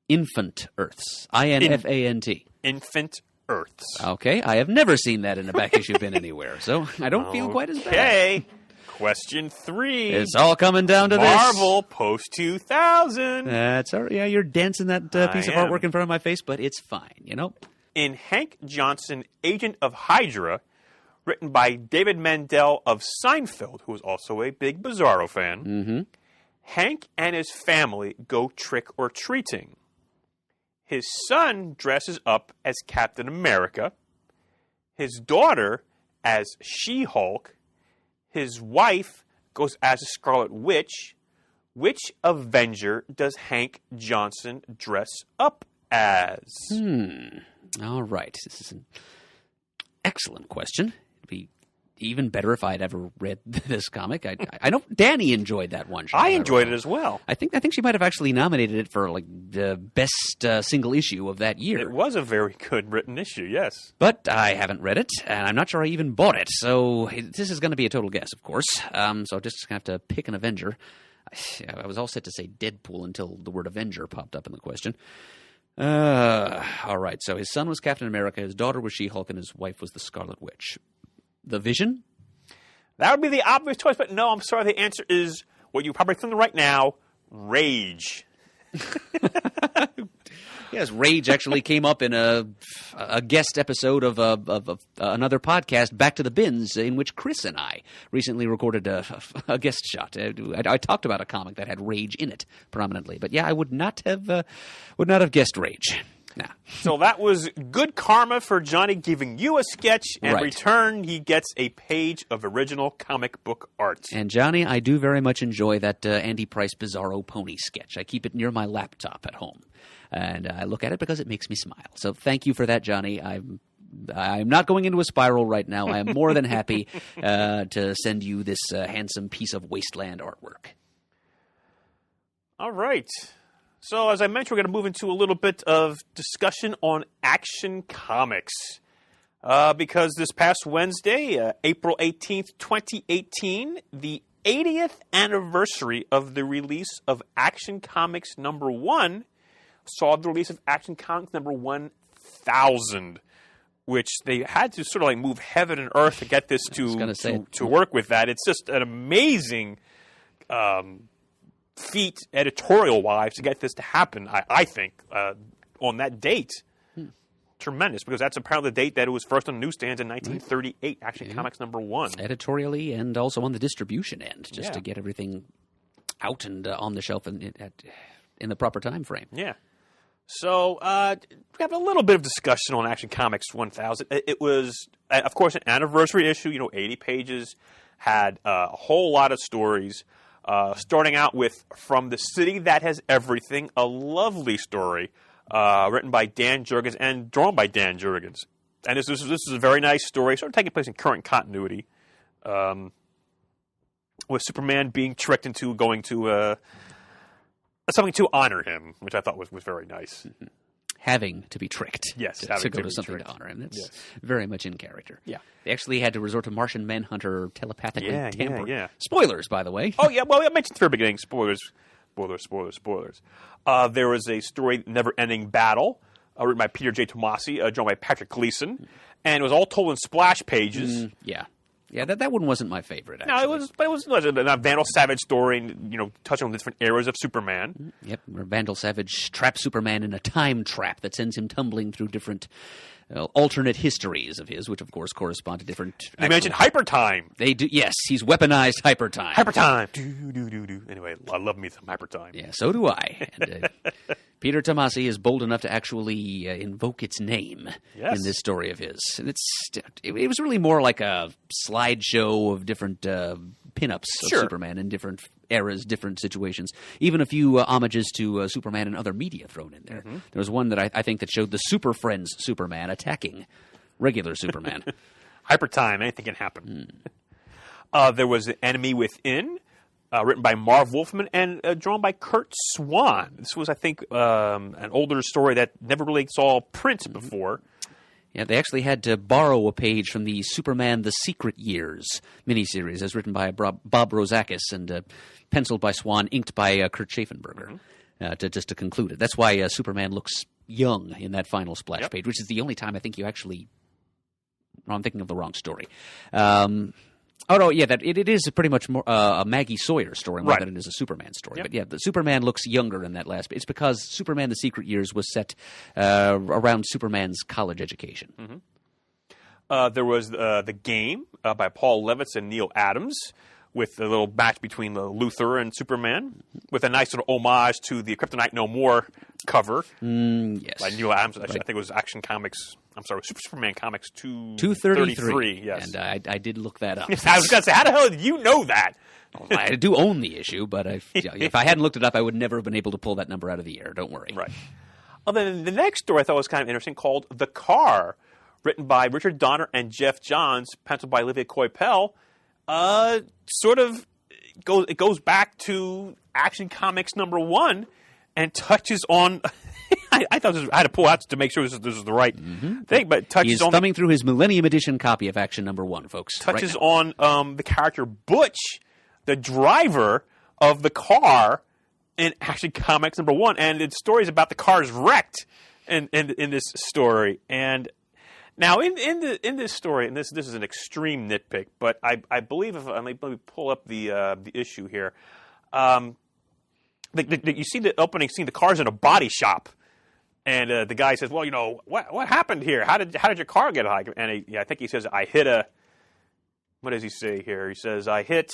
Infant Earths. INFANT. Infant Earths. Okay, I have never seen that in a back issue bin anywhere, so I don't feel quite as bad. Okay, question 3. It's all coming down to Marvel post-2000. That's all right. Yeah, you're dancing that piece of artwork in front of my face, but it's fine, In Hank Johnson, Agent of Hydra, written by David Mandel of Seinfeld, who is also a big Bizarro fan, Hank and his family go trick-or-treating. His son dresses up as Captain America, his daughter as She-Hulk, his wife goes as a Scarlet Witch. Which Avenger does Hank Johnson dress up as? All right. This is an excellent question. It'd be even better if I had ever read this comic. I know Danny enjoyed that one shot. I enjoyed it as well. I think she might have actually nominated it for the best single issue of that year. It was a very good written issue, yes. But I haven't read it, and I'm not sure I even bought it. So this is going to be a total guess, of course. So I'm just going to have to pick an Avenger. I was all set to say Deadpool until the word Avenger popped up in the question. All right, so his son was Captain America, his daughter was She-Hulk, and his wife was the Scarlet Witch. The Vision? That would be the obvious choice, but no, I'm sorry. The answer is what you probably think right now, Rage. Yes, Rage actually came up in a guest episode of another podcast, Back to the Bins, in which Chris and I recently recorded a guest shot. I talked about a comic that had Rage in it prominently, but yeah, I would not have guessed Rage. Nah. So that was good karma for Johnny giving you a sketch, and Right. return he gets a page of original comic book art. And Johnny, I do very much enjoy that Andy Price Bizarro Pony sketch. I keep it near my laptop at home, and I look at it because it makes me smile. So thank you for that, Johnny. I'm not going into a spiral right now. I am more than happy to send you this handsome piece of wasteland artwork. All right. So as I mentioned, we're going to move into a little bit of discussion on Action Comics. Because this past Wednesday, April 18th, 2018, the 80th anniversary of the release of Action Comics number 1 saw the release of Action Comics number 1000, which they had to sort of like move heaven and earth to get this to work with that. It's just an amazing feat, editorial-wise, to get this to happen, I think, on that date. Tremendous, because that's apparently the date that it was first on newsstands in 1938, Action Comics number 1. Editorially and also on the distribution end, just to get everything out and on the shelf in the proper time frame. Yeah. So we have a little bit of discussion on Action Comics 1000. It was, of course, an anniversary issue, 80 pages, had a whole lot of stories, starting out with From the City That Has Everything, a lovely story. Written by Dan Jurgens and drawn by Dan Jurgens. And this is a very nice story, sort of taking place in current continuity, with Superman being tricked into going to something to honor him, which I thought was very nice. Having to be tricked. Yes, to go to something to honor him. That's very much in character. Yeah. They actually had to resort to Martian Manhunter telepathically tampering. Yeah. Spoilers, by the way. Oh, yeah, well, I mentioned at the very beginning, spoilers. There was a story, Never Ending Battle, written by Peter J. Tomasi, drawn by Patrick Gleason, and it was all told in splash pages. Yeah, that one wasn't my favorite, actually. No, it was a Vandal Savage story, touching on different eras of Superman. Yep, where Vandal Savage traps Superman in a time trap that sends him tumbling through different alternate histories of his, which of course correspond to different. They mentioned hyper time. They do. Yes, he's weaponized hyper time. Hyper time. Do. Anyway, I love me some hyper time. Yeah, so do I. And, Peter Tomasi is bold enough to actually invoke its name in this story of his. And it was really more like a slideshow of different pinups of Superman in different eras, different situations. Even a few homages to Superman and other media thrown in there. Mm-hmm. There was one that I think that showed the Super Friends Superman attacking regular Superman. Hyper time, anything can happen. There was An Enemy Within, written by Marv Wolfman and drawn by Kurt Swan. This was, I think, an older story that never really saw print before. Yeah, they actually had to borrow a page from the Superman The Secret Years miniseries, as written by Bob Rozakis and penciled by Swan, inked by Kurt Schaffenberger, to conclude it. That's why Superman looks young in that final splash page, which is the only time I think you actually... No, I'm thinking of the wrong story. It is pretty much more a Maggie Sawyer story more than it is a Superman story. Yep. But yeah, the Superman looks younger in that last. It's because Superman: The Secret Years was set around Superman's college education. Mm-hmm. There was The Game by Paul Levitz and Neil Adams, with a little match between Luthor and Superman, with a nice little homage to the Kryptonite No More cover. Yes. By Neil Adams. I think it was Superman Comics 233. Yes. And I did look that up. I was going to say, how the hell did you know that? I do own the issue, but if I hadn't looked it up, I would never have been able to pull that number out of the air. Don't worry. Right. Well, then the next story I thought was kind of interesting, called The Car, written by Richard Donner and Jeff Johns, penciled by Olivia Coipel. It goes back to Action Comics number 1 and touches on... I thought I had to pull out to make sure this is the right thing, but touches on... He's thumbing through his Millennium Edition copy of Action number 1, folks. Touches on the character Butch, the driver of the car in Action Comics number 1, and the story is about the car's wrecked in this story. And now in this story, and this is an extreme nitpick, but I believe let me pull up the issue here. You see the opening scene. The car's in a body shop, and the guy says, "Well, what happened here? How did your car get high?" And I think he says, "I hit a." What does he say here? He says, "I hit."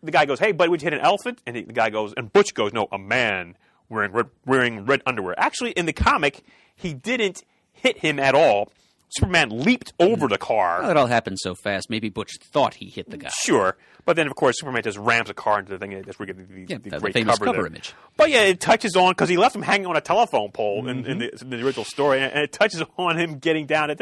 The guy goes, "Hey, buddy, would you hit an elephant?" And the guy goes, and Butch goes, "No, a man wearing red underwear. Actually, in the comic, he didn't hit him at all. Superman leaped over the car. Well, it all happened so fast. Maybe Butch thought he hit the guy. Sure. But then, of course, Superman just rams the car into the thing. That's where we get the great famous cover cover image. But yeah, it touches on, because he left him hanging on a telephone pole in the original story, and it touches on him getting down.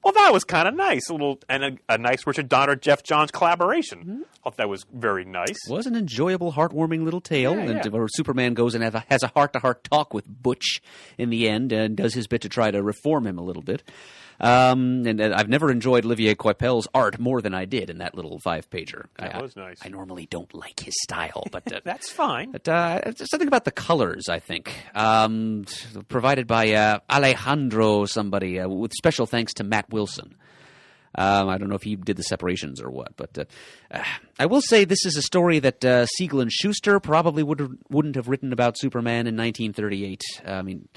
Well, that was kind of nice. A nice Richard Donner, Jeff Johns collaboration. I thought that was very nice. It was an enjoyable, heartwarming little tale. Yeah. Where Superman goes and has a heart-to-heart talk with Butch in the end and does his bit to try to reform him a little bit. And I've never enjoyed Olivier Coipel's art more than I did in that little 5-pager. That was nice. I normally don't like his style, but that's fine. But something about the colors, I think, provided by Alejandro somebody, with special thanks to Matt Wilson. I don't know if he did the separations or what, but I will say this is a story that Siegel and Schuster probably wouldn't have written about Superman in 1938. I mean,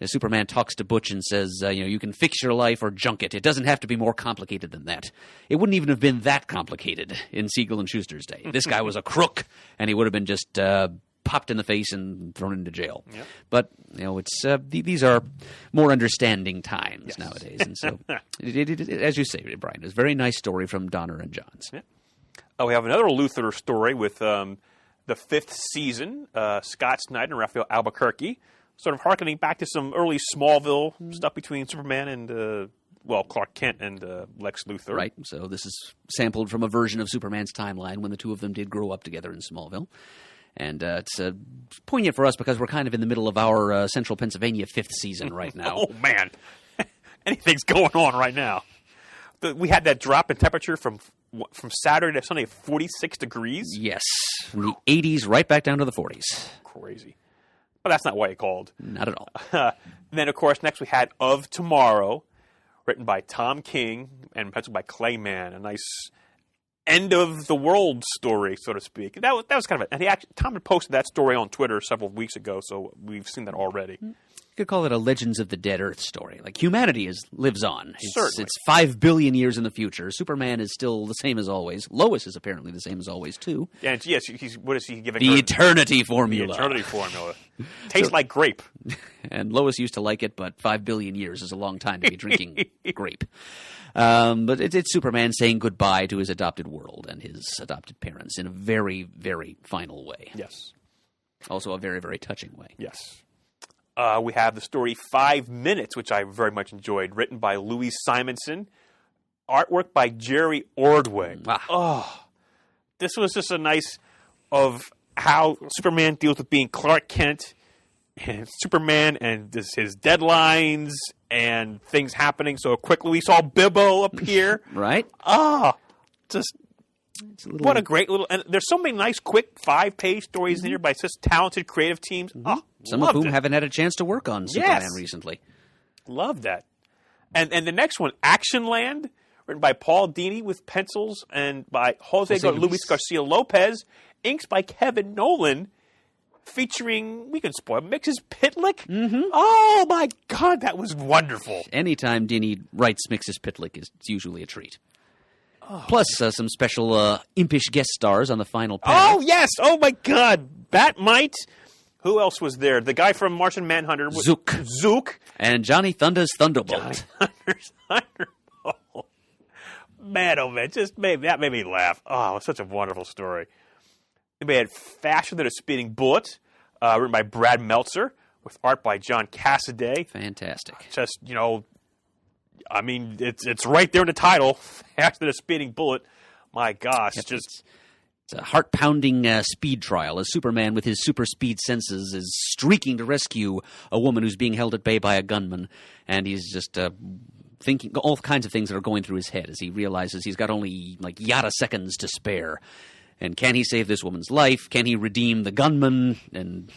Superman talks to Butch and says, you can fix your life or junk it. It doesn't have to be more complicated than that. It wouldn't even have been that complicated in Siegel and Schuster's day. This guy was a crook, and he would have been just popped in the face and thrown into jail. Yep. But it's these are more understanding times nowadays, and so it, as you say, Brian, it's a very nice story from Donner and Johns. Yeah. We have another Luthor story with the 5th season, Scott Snyder and Raphael Albuquerque, sort of harkening back to some early Smallville stuff between Superman and Clark Kent and Lex Luthor. Right. So this is sampled from a version of Superman's timeline when the two of them did grow up together in Smallville. And it's poignant for us because we're kind of in the middle of our Central Pennsylvania 5th season right now. Oh, man. Anything's going on right now. We had that drop in temperature from Saturday to Sunday, 46 degrees. Yes. From the 80s right back down to the 40s. Crazy. But that's not why it called. Not at all. Then, of course, next we had Of Tomorrow, written by Tom King and penciled by Clayman. A nice end of the world story, so to speak. That was kind of it. And Tom had posted that story on Twitter several weeks ago, so we've seen that already. You could call it a Legends of the Dead Earth story. Like, humanity lives on. Certainly. It's 5 billion years in the future. Superman is still the same as always. Lois is apparently the same as always, too. And yes, what is he giving The her? Eternity Formula. The Eternity Formula. Tastes like grape. And Lois used to like it, but 5 billion years is a long time to be drinking grape. But it's Superman saying goodbye to his adopted world and his adopted parents in a very, very final way. Yes. Also a very, very touching way. Yes. We have the story 5 Minutes, which I very much enjoyed, written by Louise Simonson, artwork by Jerry Ordway. Oh, this was just a nice of how Superman deals with being Clark Kent and Superman and his deadlines and things happening so quickly. We saw Bibbo appear. Right? Just what a great little... And there's so many nice, quick 5-page stories in here by such talented creative teams. Some of whom haven't had a chance to work on Superman recently. Love that. And the next one, Action Land, written by Paul Dini with pencils and by Jose Luis Garcia Lopez, inks by Kevin Nolan, featuring, we can spoil, Mixes Pitlick. Mm-hmm. Oh, my God, that was wonderful. Anytime Dini writes Mixes Pitlick, it's usually a treat. Plus some special impish guest stars on the final panel. Oh, yes. Oh, my God. Batmite. Who else was there? The guy from Martian Manhunter. Zook. And Johnny Thunder's Thunderbolt. Thunderbolt. Man, oh, man. That made me laugh. Oh, it was such a wonderful story. We had Faster Than a Speeding Bullet, written by Brad Meltzer, with art by John Cassaday. Fantastic. Just, I mean, it's right there in the title, Faster Than a Speeding Bullet. My gosh, It's a heart-pounding speed trial as Superman, with his super speed senses, is streaking to rescue a woman who's being held at bay by a gunman, and he's just thinking all kinds of things that are going through his head as he realizes he's got only yada seconds to spare. And can he save this woman's life? Can he redeem the gunman? And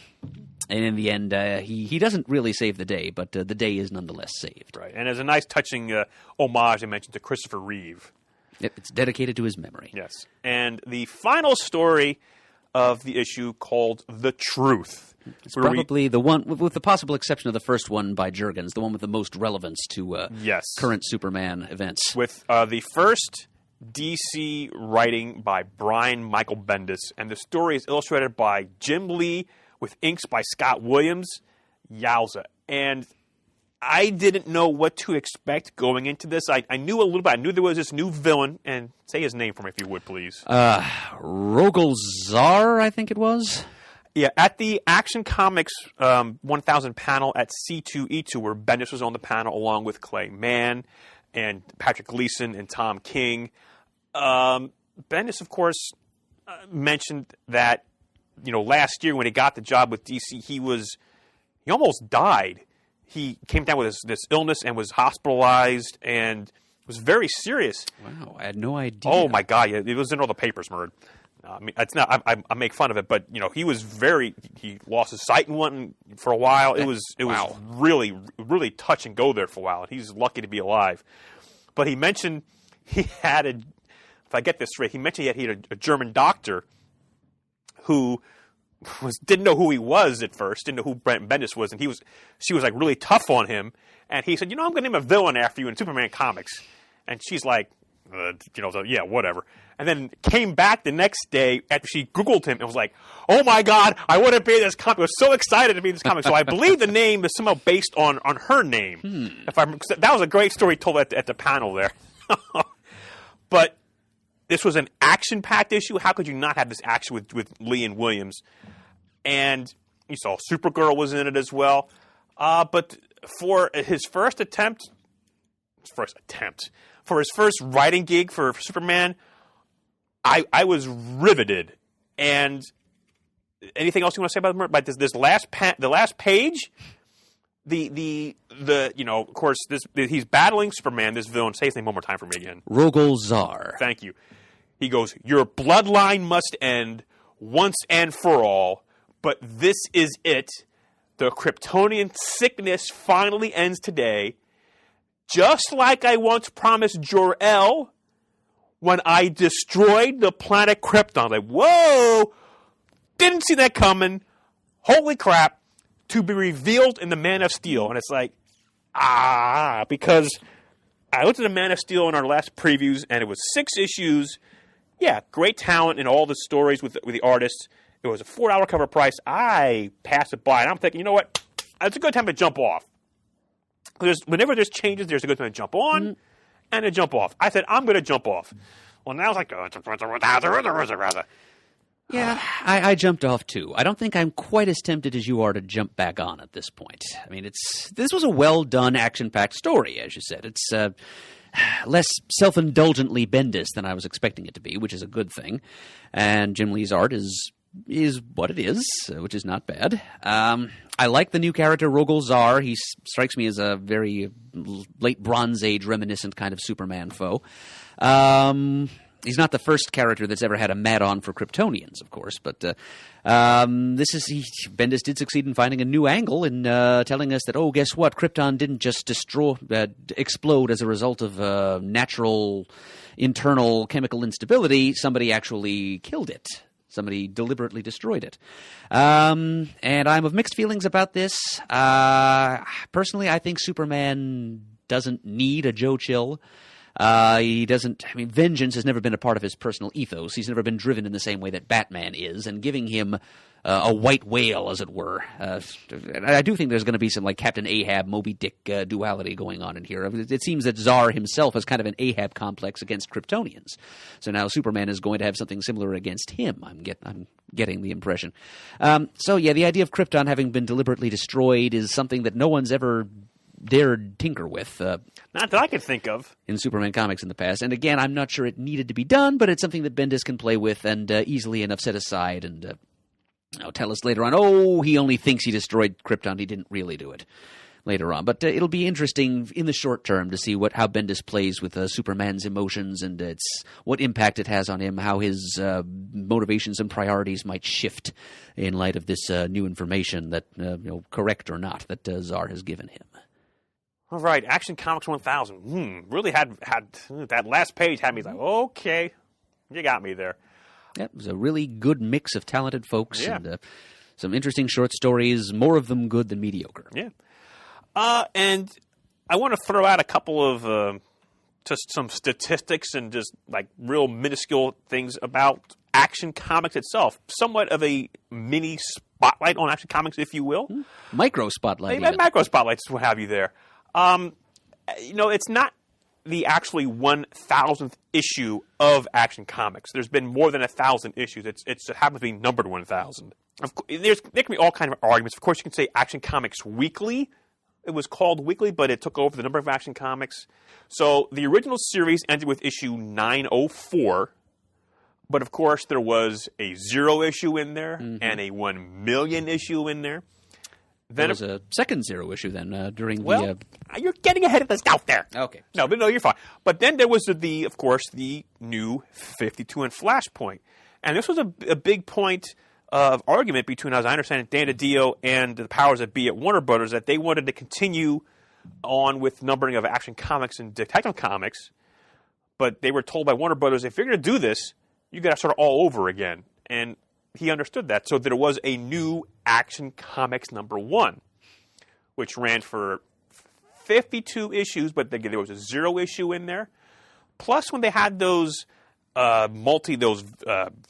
in the end, he doesn't really save the day, but the day is nonetheless saved. Right, and there's a nice touching homage I mentioned to Christopher Reeve. Yep, it's dedicated to his memory. Yes. And the final story of the issue called The Truth. It's probably the one, with the possible exception of the first one by Jurgens, the one with the most relevance to current Superman events. With the first DC writing by Brian Michael Bendis, and the story is illustrated by Jim Lee with inks by Scott Williams. Yowza. And I didn't know what to expect going into this. I knew a little bit. I knew there was this new villain. And say his name for me, if you would, please. Rogol Zar, I think it was. Yeah, at the Action Comics 1000 panel at C2E2, where Bendis was on the panel along with Clay Mann and Patrick Gleason and Tom King. Bendis, of course, mentioned that, last year when he got the job with DC, he almost died. He came down with this illness and was hospitalized and was very serious. Wow, I had no idea. Oh my God, yeah, it was in all the papers, Murd. I mean, it's not. I make fun of it, but he was he lost his sight and one for a while. It was really, really touch and go there for a while. And he's lucky to be alive. But he mentioned he had if I get this straight, he mentioned he had a German doctor who didn't know who he was at first, didn't know who Brent Bendis was, and she was like really tough on him. And he said, I'm going to name a villain after you in Superman comics. And she's like, yeah, whatever. And then came back the next day after she Googled him and was like, oh my God, I want to be in this comic. I was so excited to be in this comic. So I believe the name is somehow based on her name. That was a great story told at the panel there. But this was an action-packed issue. How could you not have this action with Lee and Williams? And you saw Supergirl was in it as well. But for his first writing gig for Superman, I was riveted. And anything else you want to say about this the last page? Of course, he's battling Superman, this villain. Say his name one more time for me again. Rogol Zar. Thank you. He goes, your bloodline must end once and for all, but this is it. The Kryptonian sickness finally ends today, just like I once promised Jor-El when I destroyed the planet Krypton. Like, whoa! Didn't see that coming. Holy crap. To be revealed in the Man of Steel. And it's like, because I looked at the Man of Steel in our last previews, and it was 6 issues. Yeah, great talent in all the stories with the artists. It was a $4 cover price. I passed it by, and I'm thinking, you know what? It's a good time to jump off. Whenever there's changes, there's a good time to jump on and to jump off. I said, I'm going to jump off. Well, now it's like, yeah, I jumped off too. I don't think I'm quite as tempted as you are to jump back on at this point. I mean, this was a well-done, action-packed story, as you said. It's less self-indulgently Bendis than I was expecting it to be, which is a good thing. And Jim Lee's art is what it is, which is not bad. I like the new character, Rogol Zar. He strikes me as a very late Bronze Age reminiscent kind of Superman foe. He's not the first character that's ever had a mat-on for Kryptonians, of course, but Bendis did succeed in finding a new angle in telling us that, guess what? Krypton didn't just explode as a result of natural internal chemical instability. Somebody actually killed it. Somebody deliberately destroyed it. And I'm of mixed feelings about this. Personally, I think Superman doesn't need a Joe Chill. He doesn't. I mean, vengeance has never been a part of his personal ethos. He's never been driven in the same way that Batman is, and giving him a white whale, as it were. I do think there's going to be some like Captain Ahab, Moby Dick duality going on in here. It seems that Zar himself has kind of an Ahab complex against Kryptonians. So now Superman is going to have something similar against him. I'm getting the impression. So yeah, the idea of Krypton having been deliberately destroyed is something that no one's ever dared tinker with. Not that I could think of. In Superman comics in the past. And again, I'm not sure it needed to be done, but it's something that Bendis can play with and easily enough set aside and tell us later on, he only thinks he destroyed Krypton. He didn't really do it later on. But it'll be interesting in the short term to see how Bendis plays with Superman's emotions and what impact it has on him, how his motivations and priorities might shift in light of this new information that, correct or not, that Zar has given him. All right, Action Comics 1000. Really had that last page had me like, okay, you got me there. Yeah, it was a really good mix of talented folks and some interesting short stories, more of them good than mediocre. Yeah. And I want to throw out a couple of just some statistics and just like real minuscule things about Action Comics itself. Somewhat of a mini spotlight on Action Comics, if you will. Micro spotlight. Macro spotlights, what have you there. It's not the actually 1,000th issue of Action Comics. There's been more than 1,000 issues. It happens to be numbered 1,000. There can be all kinds of arguments. Of course, you can say Action Comics Weekly. It was called Weekly, but it took over the number of Action Comics. So the original series ended with issue 904. But, of course, there was a 0 issue in there and a 1 million issue in there. There was a second 0 issue then during you're getting ahead of the scout there. Okay. No, you're fine. But then there was, of course, the new 52 and Flashpoint. And this was a big point of argument between, as I understand it, Dan DiDio and the powers that be at Warner Brothers, that they wanted to continue on with numbering of Action Comics and Detective Comics. But they were told by Warner Brothers, if you're going to do this, you got to start all over again. And he understood that. So there was a new Action Comics #1, which ran for 52 issues, but there was a 0 issue in there. Plus, when they had those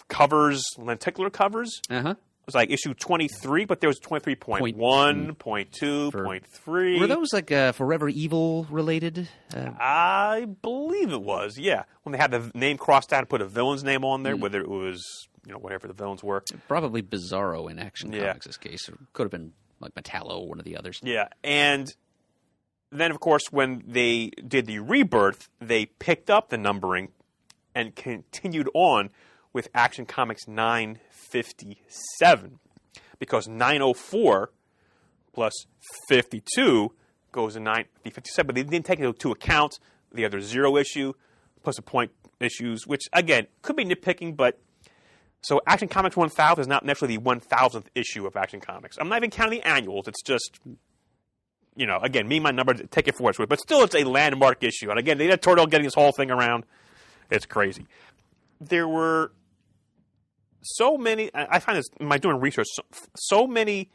covers, lenticular covers, it was like issue 23, but there was 23.1, 0.2, 0.3. Were those like Forever Evil related? I believe it was, yeah. When they had the name crossed out and put a villain's name on there, whether it was, whatever the villains were. Probably Bizarro in Action Comics' case. It could have been like Metallo or one of the others. Yeah, and then, of course, when they did the Rebirth, they picked up the numbering and continued on with Action Comics 957, because 904 plus 52 goes to 957, but they didn't take into account the other 0 issue plus the point issues, which, again, could be nitpicking, but so Action Comics 1000 is not necessarily the 1,000th issue of Action Comics. I'm not even counting the annuals. It's just, again, me and my number, take it for what it's worth, but still it's a landmark issue. And again, they had Tordo getting this whole thing around. It's crazy. There were so many, I find this, in my doing research, so many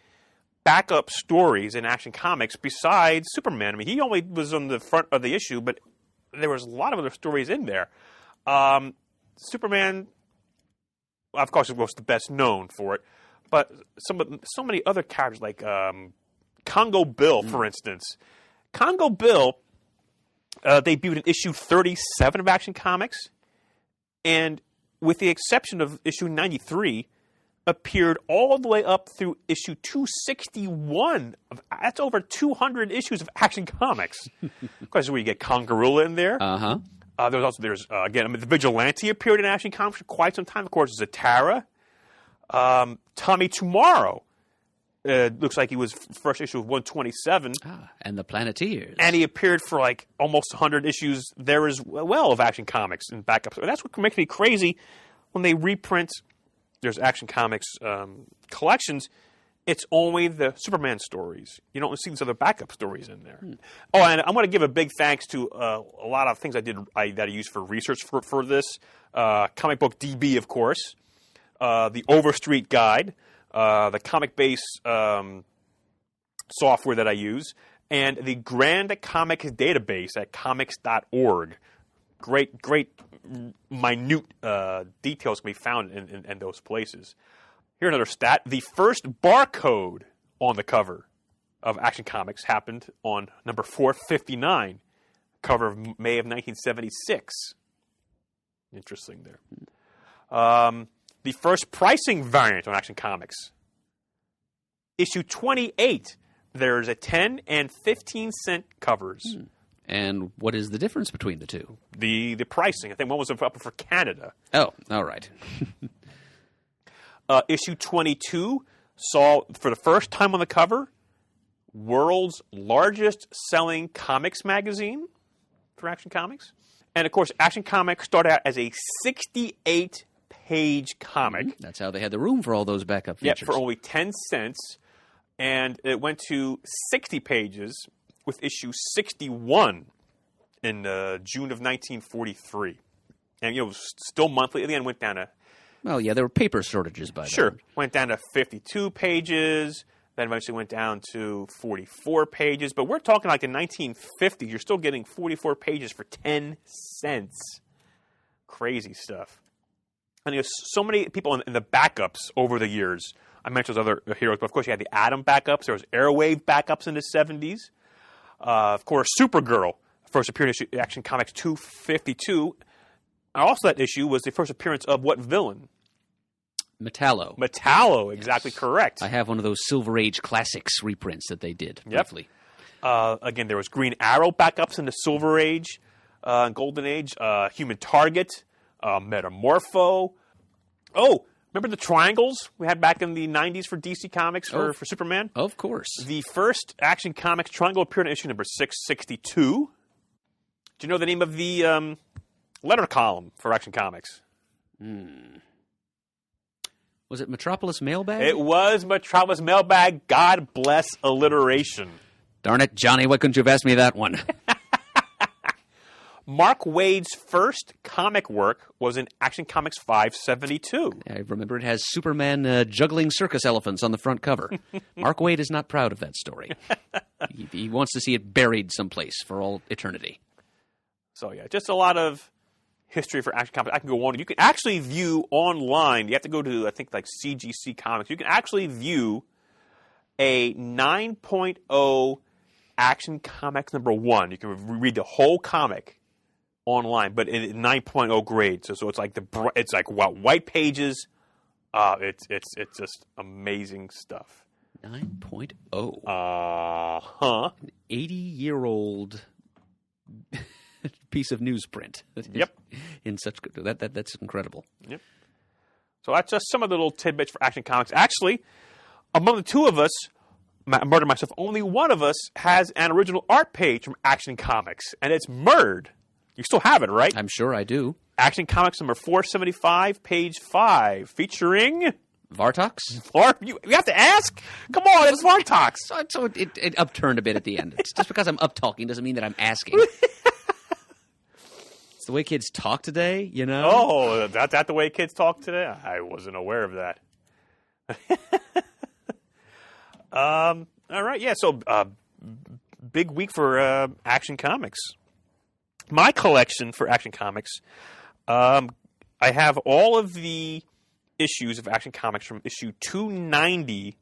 backup stories in Action Comics besides Superman. I mean, he only was on the front of the issue, but there was a lot of other stories in there. Superman, of course, was the best known for it, but so many other characters, like Congo Bill, for instance. Congo Bill debuted in issue 37 of Action Comics, and with the exception of issue 93, appeared all the way up through issue 261. That's over 200 issues of Action Comics. Of course, where you get Congarula in there. There's again, the Vigilante appeared in Action Comics for quite some time. Of course, Zatara. Tommy Tomorrow. Looks like he was first issue of 127. And the Planeteers. And he appeared for like almost 100 issues there as well of Action Comics and backups. And that's what makes me crazy when they reprint. There's Action Comics collections. It's only the Superman stories. You don't see these other backup stories in there. Oh, and I want to give a big thanks to a lot of things that I used for research for this. Comic Book DB, of course. The Overstreet Guide. The comic-based software that I use, and the Grand Comics database at comics.org. Great, minute details can be found in those places. Here's another stat. The first barcode on the cover of Action Comics happened on number 459, cover of May of 1976. Interesting there. The first pricing variant on Action Comics. Issue 28, there's a 10 and 15 cent covers. And what is the difference between the two? The pricing. I think one was up for Canada. Oh, all right. Issue 22 saw, for the first time on the cover, world's largest selling comics magazine for Action Comics. And, of course, Action Comics started out as a 68-page comic. That's how they had the room for all those backup features. Yeah, for only 10 cents. And it went to 60 pages with issue 61 in June of 1943. And, it was still monthly. At the end, went down to... Well, yeah, there were paper shortages by then. Sure. Went down to 52 pages. Then eventually went down to 44 pages. But we're talking like the 1950s. You're still getting 44 pages for 10 cents. Crazy stuff. And there's so many people in the backups over the years. I mentioned those other heroes, but of course you had the Atom backups. There was Airwave backups in the 70s. Of course, Supergirl first appeared in Action Comics 252. And also that issue was the first appearance of what villain? Metallo. Metallo, exactly correct. I have one of those Silver Age Classics reprints that they did briefly. Again, there was Green Arrow backups in the Silver Age and Golden Age. Human Target, Metamorpho. Oh, remember the triangles we had back in the 90s for DC Comics for Superman? Of course. The first Action Comics triangle appeared in issue number 662. Do you know the name of the letter column for Action Comics? Was it Metropolis Mailbag? It was Metropolis Mailbag. God bless alliteration. Darn it, Johnny, why couldn't you have asked me that one? Mark Waid's first comic work was in Action Comics 572. I remember it has Superman juggling circus elephants on the front cover. Mark Waid is not proud of that story. He wants to see it buried someplace for all eternity. So, yeah, just a lot of history for Action Comics. I can go on. You can actually view online. You have to go to, I think, like CGC Comics. You can actually view a 9.0 Action Comics number 1. You can read the whole comic online, but in 9.0 grade. So it's like white pages. It's just amazing stuff. 9.0. An 80-year-old piece of newsprint. Yep. In such that's incredible. Yep. So that's just some of the little tidbits for Action Comics. Actually, among the two of us, Murd and myself, only one of us has an original art page from Action Comics, and it's Murd. You still have it, right? I'm sure I do. Action Comics number 475, page 5, featuring Vartox? You have to ask? Come on, it's Vartox. So it upturned a bit at the end. It's just because I'm up talking doesn't mean that I'm asking. It's the way kids talk today, you know? Oh, that's the way kids talk today? I wasn't aware of that. All right, yeah, so big week for Action Comics. My collection for Action Comics, I have all of the issues of Action Comics from issue 290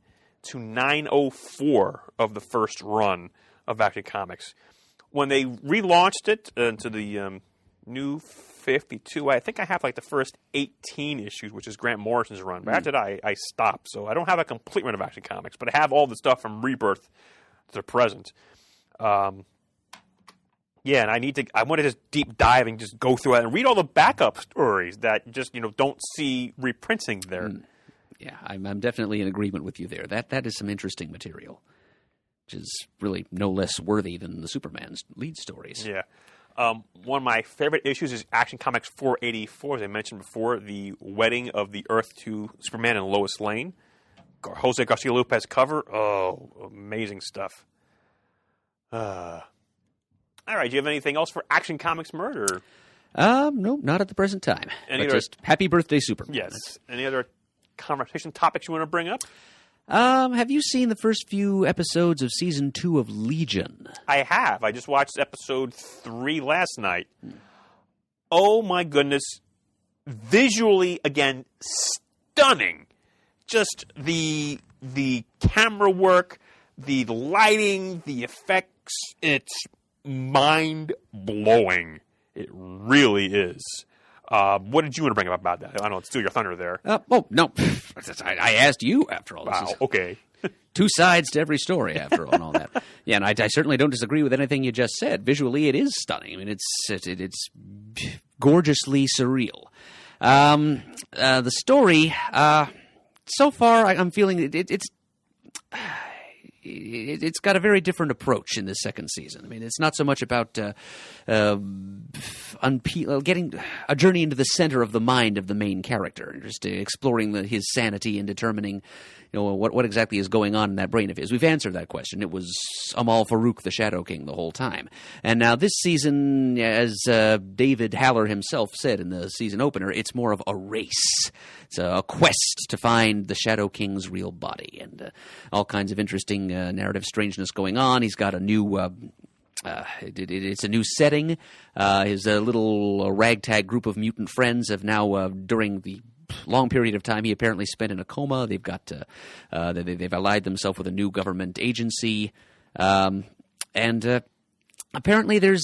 to 904 of the first run of Action Comics. When they relaunched it into the new 52, I think I have like the first 18 issues, which is Grant Morrison's run. But after that, I stopped. So I don't have a complete run of Action Comics, but I have all the stuff from Rebirth to present. Yeah, and I want to just deep dive and just go through it and read all the backup stories that just, don't see reprinting there. Yeah, I'm definitely in agreement with you there. That is some interesting material, which is really no less worthy than the Superman's lead stories. Yeah. One of my favorite issues is Action Comics 484, as I mentioned before, the wedding of the Earth to Superman and Lois Lane. Jose Garcia Lopez cover. Oh, amazing stuff. All right, do you have anything else for Action Comics Murder? No, not at the present time. Just happy birthday, Superman. Yes. Any other conversation topics you want to bring up? Have you seen the first few episodes of Season 2 of Legion? I have. I just watched episode 3 last night. Oh, my goodness. Visually, again, stunning. Just the camera work, the lighting, the effects, it's mind-blowing. It really is. What did you want to bring up about that? I don't steal your thunder there. No. I asked you, after all. Wow, okay. Two sides to every story, after all, and all that. Yeah, and I certainly don't disagree with anything you just said. Visually, it is stunning. I mean, it's gorgeously surreal. The story, so far, I'm feeling it's got a very different approach in this second season. I mean, it's not so much about getting a journey into the center of the mind of the main character, just exploring his sanity and determining, what exactly is going on in that brain of his. We've answered that question. It was Amal Farouk, the Shadow King, the whole time. And now this season, as David Haller himself said in the season opener, it's more of a race. It's a quest to find the Shadow King's real body, and all kinds of interesting narrative strangeness going on. He's got a new it's a new setting. His little ragtag group of mutant friends have now, during the long period of time he apparently spent in a coma, they've got they've allied themselves with a new government agency, and apparently they're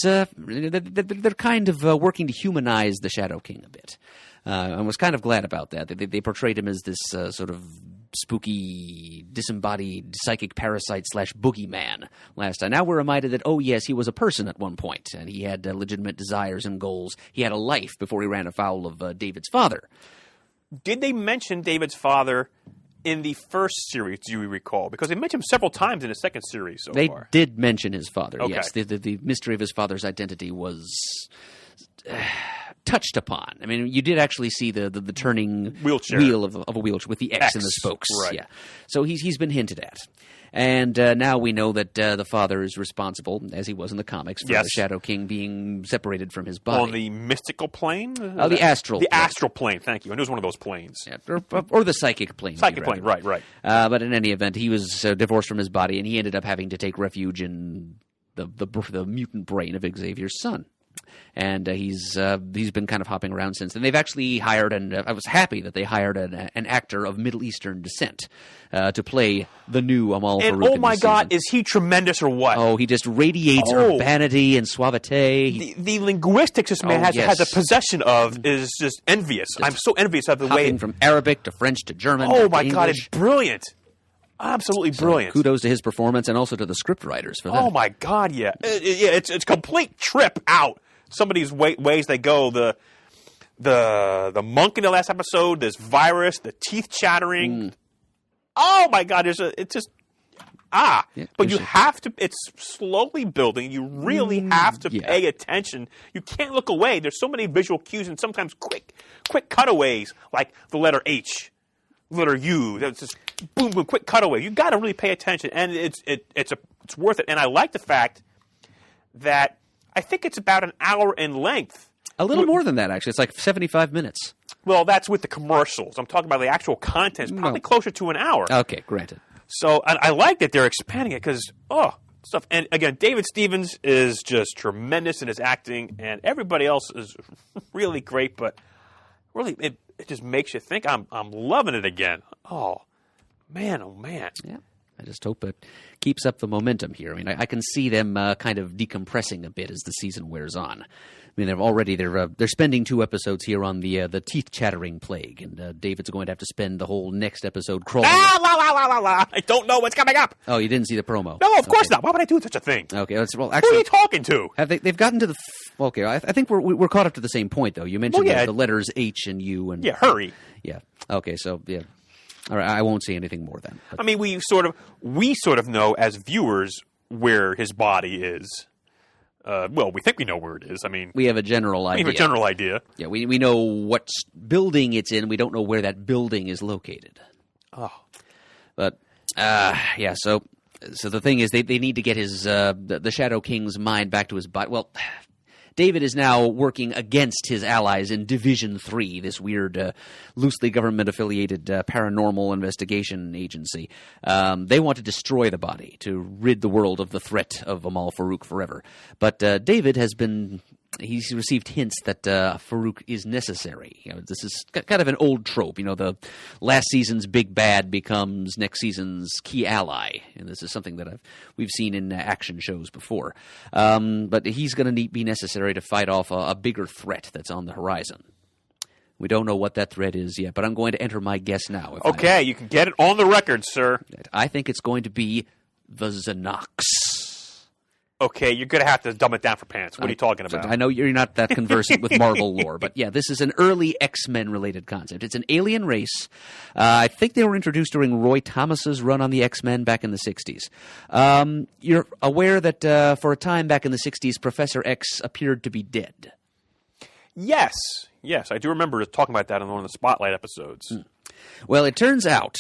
kind of working to humanize the Shadow King a bit. I was kind of glad about that. They portrayed him as this sort of spooky, disembodied psychic parasite / boogeyman last time. Now we're reminded that, oh yes, he was a person at one point, and he had legitimate desires and goals. He had a life before he ran afoul of David's father. Did they mention David's father in the first series, do you recall? Because they mentioned him several times in the second series so they far. They did mention his father, okay. Yes. The mystery of his father's identity was touched upon. I mean, you did actually see the turning wheelchair. Wheel of a wheelchair with the X in the spokes. Right. Yeah. So he's been hinted at. And now we know that the father is responsible, as he was in the comics, for the Shadow King being separated from his body. On the mystical plane? The astral plane. The astral plane, thank you. I knew it was one of those planes. Yeah, or the psychic plane. Psychic plane, right. But in any event, he was divorced from his body, and he ended up having to take refuge in the mutant brain of Xavier's son. And he's been kind of hopping around since. And they've actually hired, and I was happy that they hired an actor of Middle Eastern descent to play the new Amal Farouk. And oh my God, season. is he tremendous or what? Oh, he just radiates urbanity and suavite. The linguistics this man has a possession of is just envious. I'm so envious of the way. Hopping from Arabic to French to German. Oh to my English. God, it's brilliant. Absolutely brilliant. Kudos to his performance and also to the script writers for that. Oh my God, yeah. It's a complete trip out. Some of these ways they go, the monk in the last episode, this virus, the teeth chattering. Oh my God, but you have to. It's slowly building. You really have to pay attention. You can't look away. There's so many visual cues and sometimes quick cutaways, like the letter H, letter U. That's just boom, boom, quick cutaway. You got to really pay attention, and it's worth it. And I like the fact that. I think it's about an hour in length. A little more than that, actually. It's like 75 minutes. Well, that's with the commercials. I'm talking about the actual content. It's probably closer to an hour. Okay, granted. So I like that they're expanding it because, stuff. And again, David Stevens is just tremendous in his acting, and everybody else is really great. But really, it just makes you think. I'm loving it again. Oh man. Yeah. I just hope it keeps up the momentum here. I mean, I can see them kind of decompressing a bit as the season wears on. I mean, they're spending 2 episodes here on the teeth chattering plague, and David's going to have to spend the whole next episode crawling. I don't know what's coming up. Oh, you didn't see the promo? No, of course not. Why would I do such a thing? Okay, actually, who are you talking to? They've gotten to the. Okay, I think we're caught up to the same point though. You mentioned the letters H and U and hurry. Yeah. Okay, so yeah. All right, I won't say anything more then. But. I mean, we sort of know as viewers where his body is. We think we know where it is. I mean, we have a general idea. We have a general idea. Yeah, we know what building it's in. We don't know where that building is located. Oh, but So the thing is, they need to get his the Shadow King's mind back to his body. Well. David is now working against his allies in Division 3, this weird, loosely government-affiliated paranormal investigation agency. They want to destroy the body to rid the world of the threat of Amal Farouk forever. But David he's received hints that Farouk is necessary. You know, this is kind of an old trope. You know, the last season's big bad becomes next season's key ally, and this is something that we've seen in action shows before. But he's going to be necessary to fight off a bigger threat that's on the horizon. We don't know what that threat is yet, but I'm going to enter my guess now. Okay, you can get it on the record, sir. I think it's going to be the Xenox. Okay, you're going to have to dumb it down for pants. What are you talking about? I know you're not that conversant with Marvel lore, but yeah, this is an early X-Men related concept. It's an alien race. I think they were introduced during Roy Thomas's run on the X-Men back in the 60s. You're aware that for a time back in the 60s, Professor X appeared to be dead. Yes, I do remember talking about that in one of the Spotlight episodes. Well, it turned out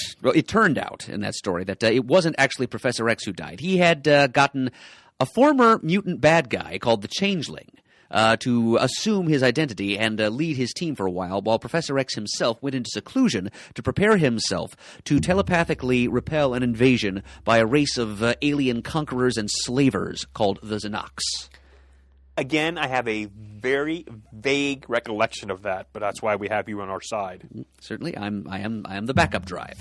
in that story that it wasn't actually Professor X who died. He had gotten a former mutant bad guy called the Changeling to assume his identity and lead his team for a while Professor X himself went into seclusion to prepare himself to telepathically repel an invasion by a race of alien conquerors and slavers called the Xenox. Again, I have a very vague recollection of that, but that's why we have you on our side. Certainly, I am the backup drive.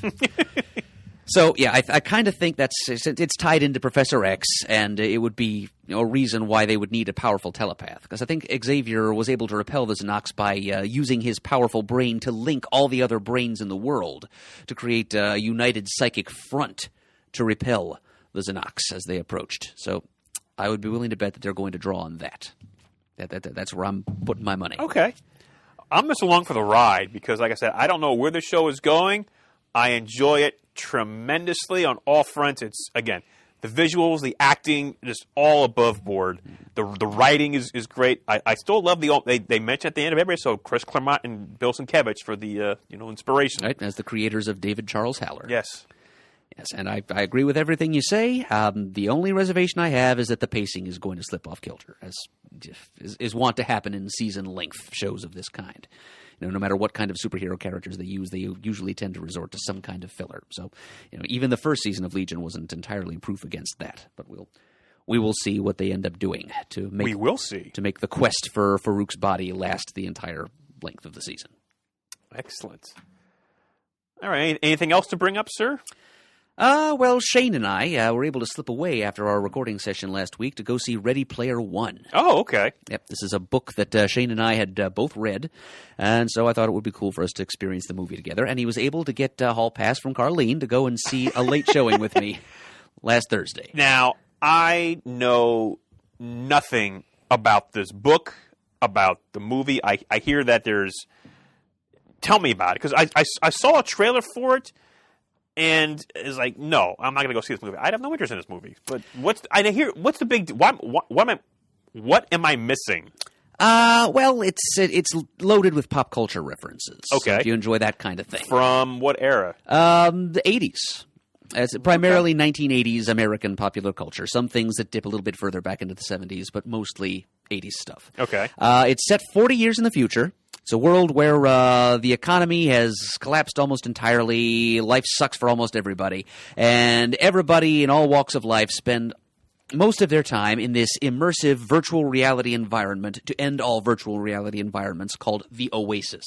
So, yeah, I kind of think it's tied into Professor X, and it would be a reason why they would need a powerful telepath. Because I think Xavier was able to repel the Xenox by using his powerful brain to link all the other brains in the world to create a united psychic front to repel the Xenox as they approached. So I would be willing to bet that they're going to draw on that. That's where I'm putting my money. Okay. I'm just along for the ride because, like I said, I don't know where the show is going. I enjoy it tremendously on all fronts. It's, again, the visuals, the acting, just all above board. The writing is great. I still love they mention at the end of every episode Chris Claremont and Bill Sienkiewicz for the inspiration. Right, as the creators of David Charles Haller. Yes. Yes, and I agree with everything you say. The only reservation I have is that the pacing is going to slip off kilter, as is wont to happen in season-length shows of this kind. No matter what kind of superhero characters they use, they usually tend to resort to some kind of filler. So, even the first season of Legion wasn't entirely proof against that. But we will see what they end up doing to make the quest for Farouk's body last the entire length of the season. Excellent. All right. Anything else to bring up, sir? Well, Shane and I were able to slip away after our recording session last week to go see Ready Player One. Oh, okay. Yep, this is a book that Shane and I had both read, and so I thought it would be cool for us to experience the movie together, and he was able to get a hall pass from Carlene to go and see a late showing with me last Thursday. Now, I know nothing about this book, about the movie. I hear that there's... Tell me about it, because I saw a trailer for it, and it's like, no, I'm not going to go see this movie. I have no interest in this movie. But what's the big? What am I missing? Well, it's loaded with pop culture references. Okay, so if you enjoy that kind of thing. From what era? The 80s. It's primarily 1980s American popular culture. Some things that dip a little bit further back into the 70s, but mostly 80s stuff. Okay. It's set 40 years in the future. It's a world where the economy has collapsed almost entirely, life sucks for almost everybody, and everybody in all walks of life spend most of their time in this immersive virtual reality environment to end all virtual reality environments called the Oasis.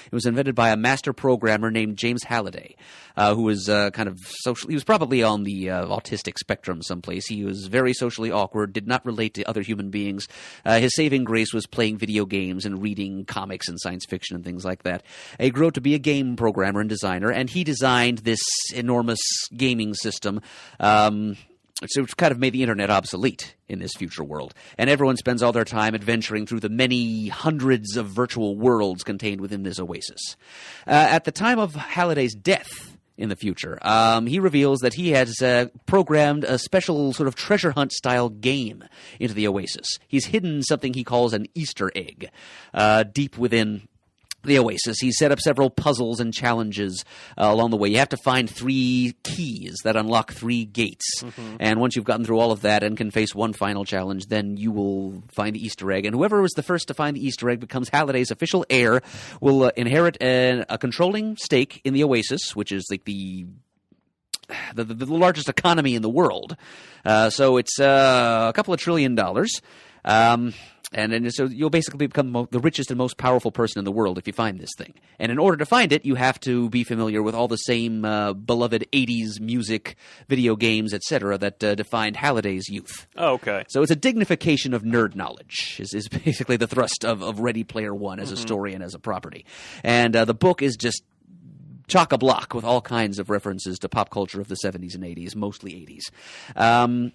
It was invented by a master programmer named James Halliday, who was kind of social. He was probably on the autistic spectrum someplace. He was very socially awkward, did not relate to other human beings. His saving grace was playing video games and reading comics and science fiction and things like that. He grew up to be a game programmer and designer, and he designed this enormous gaming system so it's kind of made the internet obsolete in this future world. And everyone spends all their time adventuring through the many hundreds of virtual worlds contained within this oasis. At the time of Halliday's death in the future, he reveals that he has programmed a special sort of treasure hunt-style game into the oasis. He's hidden something he calls an Easter egg deep within the Oasis. He set up several puzzles and challenges along the way. You have to find 3 keys that unlock 3 gates. Mm-hmm. And once you've gotten through all of that and can face one final challenge, then you will find the Easter egg. And whoever was the first to find the Easter egg becomes Halliday's official heir, will inherit a controlling stake in the Oasis, which is like the largest economy in the world. So it's a couple of $1 trillion. And so you'll basically become the richest and most powerful person in the world if you find this thing. And in order to find it, you have to be familiar with all the same beloved 80s music, video games, etc. that defined Halliday's youth. Oh, okay. So it's a dignification of nerd knowledge is basically the thrust of Ready Player One as a story and as a property. And the book is just chock-a-block with all kinds of references to pop culture of the 70s and 80s, mostly 80s.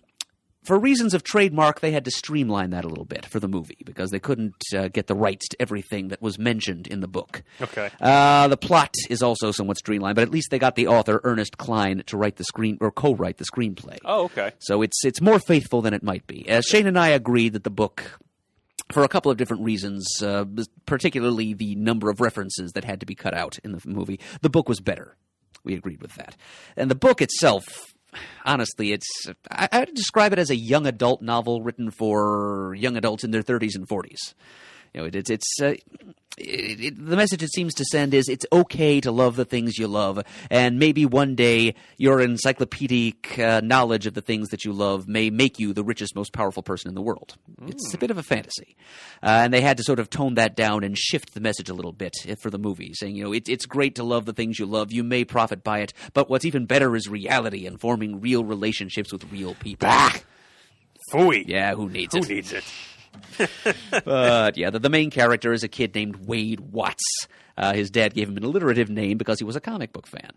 For reasons of trademark, they had to streamline that a little bit for the movie because they couldn't get the rights to everything that was mentioned in the book. Okay. The plot is also somewhat streamlined, but at least they got the author, Ernest Cline, to write the co-write the screenplay. Oh, okay. So it's more faithful than it might be. Shane and I agreed that the book, for a couple of different reasons, particularly the number of references that had to be cut out in the movie, the book was better. We agreed with that. And the book itself, honestly, I'd describe it as a young adult novel written for young adults in their 30s and 40s. You know, the message it seems to send is it's okay to love the things you love, and maybe one day your encyclopedic knowledge of the things that you love may make you the richest, most powerful person in the world. It's a bit of a fantasy. And they had to sort of tone that down and shift the message a little bit for the movie, saying, you know, it's great to love the things you love. You may profit by it, but what's even better is reality and forming real relationships with real people. Bah! Phooey. Yeah, who needs it? Who needs it? But yeah, the main character is a kid named Wade Watts. His dad gave him an alliterative name because he was a comic book fan.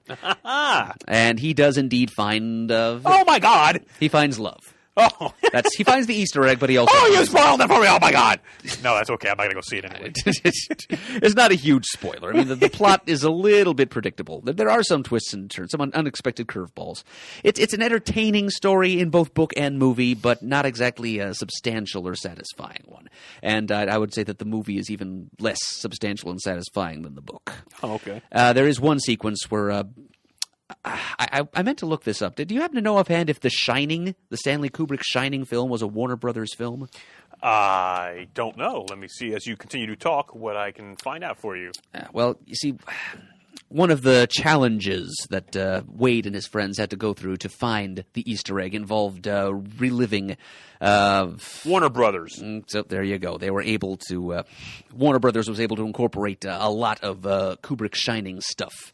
And he does indeed find... oh my God! He finds love. Oh. He finds the Easter egg, but he also... Oh, you spoiled it for me! Oh my God! No, that's okay. I'm not going to go see it anyway. It's not a huge spoiler. I mean, the plot is a little bit predictable. There are some twists and turns, some unexpected curveballs. It's an entertaining story in both book and movie, but not exactly a substantial or satisfying one. And I would say that the movie is even less substantial and satisfying than the book. Oh, okay. There is one sequence where... I meant to look this up. Do you happen to know offhand if The Shining, the Stanley Kubrick Shining film, was a Warner Brothers film? I don't know. Let me see as you continue to talk what I can find out for you. Well, you see, one of the challenges that Wade and his friends had to go through to find the Easter egg involved reliving... Warner Brothers. So there you go. They were able to... Warner Brothers was able to incorporate a lot of Kubrick Shining stuff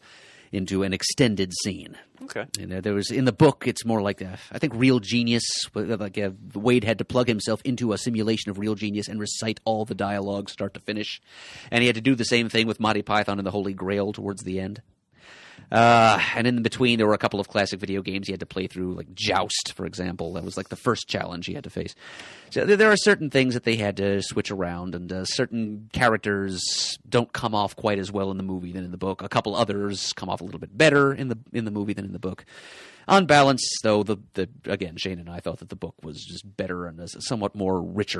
into an extended scene. Okay. And there was in the book, it's more like I think Real Genius. Like Wade had to plug himself into a simulation of Real Genius and recite all the dialogue, start to finish. And he had to do the same thing with Monty Python and the Holy Grail towards the end. And in between, there were a couple of classic video games he had to play through, like Joust, for example. That was like the first challenge he had to face. So there are certain things that they had to switch around, and certain characters don't come off quite as well in the movie than in the book. A couple others come off a little bit better in the movie than in the book. On balance, though, again, Shane and I thought that the book was just better and somewhat more rich,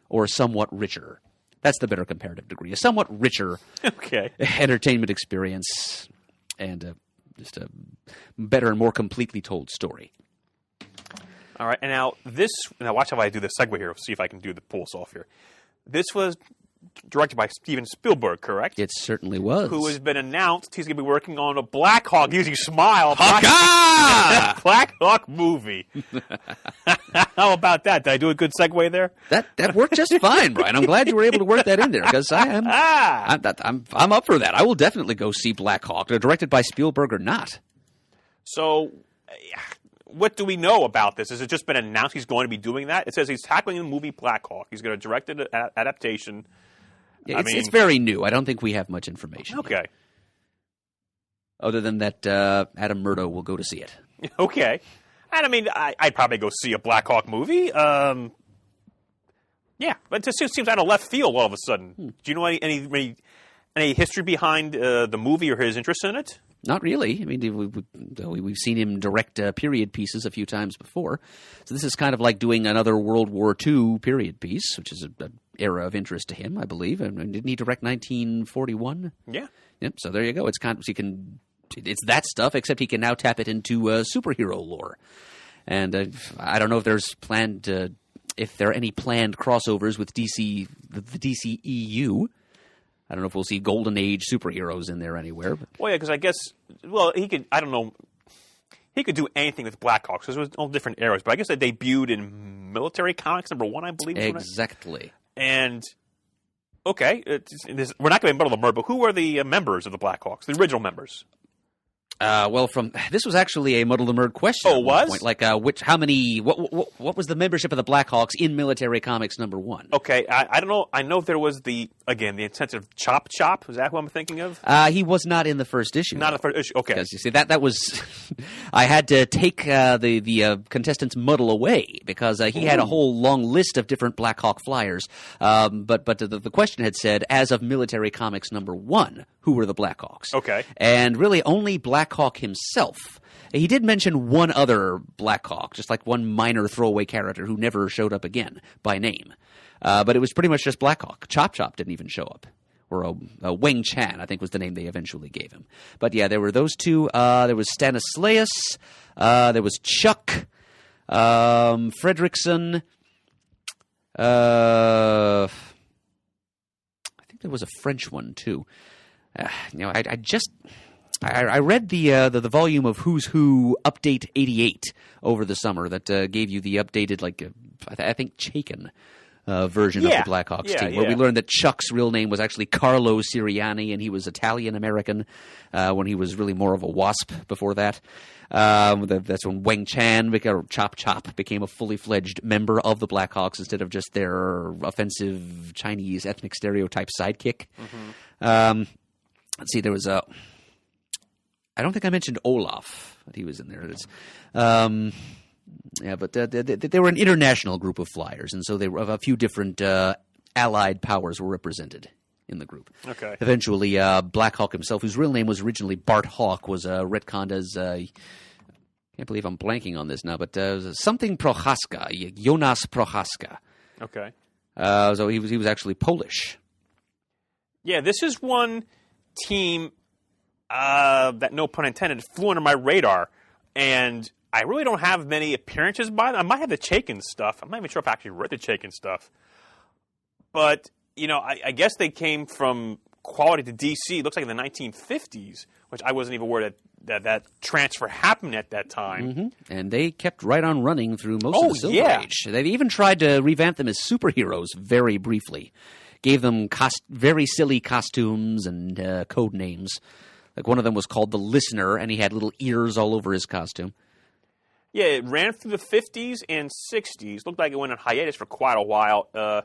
or somewhat richer. That's the better comparative degree. A somewhat richer entertainment experience and just a better and more completely told story. All right. And now watch how I do the segue here. See if I can do the pulse off here. This was directed by Steven Spielberg, correct? It certainly was. Who has been announced he's going to be working on a Black Hawk, using Smile. Black Hawk movie. How about that? Did I do a good segue there? That worked just fine, Brian. I'm glad you were able to work that in there because I'm up for that. I will definitely go see Black Hawk, directed by Spielberg or not. So, what do we know about this? Has it just been announced he's going to be doing that? It says he's tackling the movie Black Hawk. He's going to direct an adaptation. Yeah, it's very new. I don't think we have much information. Okay. Yet. Other than that, Adam Murdo will go to see it. Okay. And I mean, I'd probably go see a Black Hawk movie. Yeah, but it just seems out of left field all of a sudden. Do you know any history behind the movie or his interest in it? Not really. I mean, we've seen him direct period pieces a few times before. So this is kind of like doing another World War II period piece, which is an era of interest to him, I believe. And didn't he direct 1941? Yeah. Yep. So there you go. It's it's that stuff, except he can now tap it into superhero lore. And I don't know if if there are any planned crossovers with DC, the DC EU. I don't know if we'll see Golden Age superheroes in there anywhere. But. Well, yeah, because I guess, he could, I don't know, he could do anything with Black Hawks, because it was all different eras, but I guess they debuted in Military Comics #1, I believe. Exactly. And, okay, we're not going to be Metal of the Murder, but who are the members of the Black Hawks, the original members? This was actually a Muddle the Murd question. Oh, it was? Point. Like, what was the membership of the Blackhawks in Military Comics #1? Okay, I don't know. I know there was the incentive Chop Chop. Is that who I'm thinking of? He was not in the first issue. Not in the first issue. Okay. Because you see that was, I had to take the contestant's muddle away because he had a whole long list of different Blackhawk flyers. But the question had said, as of Military Comics #1, who were the Blackhawks? Okay. And really only Blackhawk himself. He did mention one other Blackhawk, just like one minor throwaway character who never showed up again by name. But it was pretty much just Blackhawk. Chop Chop didn't even show up. or Wang Chan, I think was the name they eventually gave him. But yeah, there were those two. There was Stanislaus. There was Chuck. Fredrickson. I think there was a French one too. I read the volume of Who's Who Update 88 over the summer that gave you the updated, I think, Chaikin version of the Blackhawks team, where we learned that Chuck's real name was actually Carlo Sirianni, and he was Italian-American when he was really more of a WASP before that. That's when Wang Chan, or Chop Chop, became a fully-fledged member of the Blackhawks instead of just their offensive Chinese ethnic stereotype sidekick. Mm-hmm. Let's see, there was a... I don't think I mentioned Olaf, but he was in there. But they were an international group of flyers, and so they were, a few different allied powers were represented in the group. Okay. Eventually, Blackhawk himself, whose real name was originally Bart Hawk, was retconned as I can't believe I'm blanking on this now, but something Prochaska, Jonas Prochaska. Okay. So he was actually Polish. Yeah, this is one team that, no pun intended, flew under my radar, and I really don't have many appearances by them. I might have the Chaikin stuff. I'm not even sure if I actually read the Chaikin stuff. But, I guess they came from quality to D.C., it looks like in the 1950s, which I wasn't even aware that transfer happened at that time. Mm-hmm. And they kept right on running through most of the Silver Age. They even tried to revamp them as superheroes very briefly. Gave them very silly costumes and code names. Like one of them was called the Listener, and he had little ears all over his costume. Yeah, it ran through the 50s and 60s. Looked like it went on hiatus for quite a while, from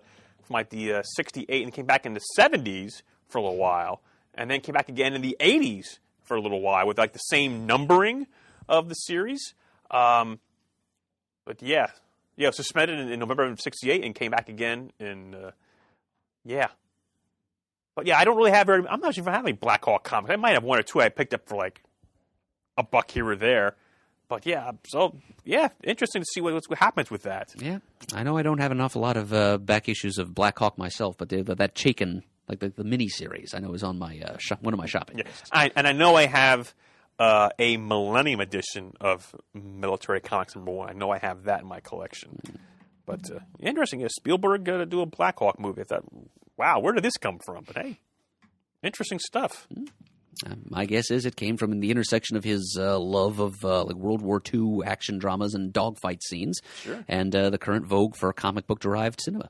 like the 68, and came back in the 70s for a little while, and then came back again in the 80s for a little while with like the same numbering of the series. But yeah, it was suspended in November of 68 and came back again in, But yeah, I don't really have I'm not sure if I have any Blackhawk comics. I might have one or two I picked up for like $1 here or there. But yeah, interesting to see what happens with that. Yeah, I know I don't have an awful lot of back issues of Blackhawk myself, but that Chaikin, like the mini-series, I know is on my one of my shopping lists. And I know I have a Millennium edition of Military Comics #1. I know I have that in my collection. But interesting, Spielberg going to do a Blackhawk movie. I thought, wow, where did this come from? But hey, interesting stuff. My guess is it came from the intersection of his love of World War II action dramas and dogfight scenes, and the current vogue for comic book derived cinema.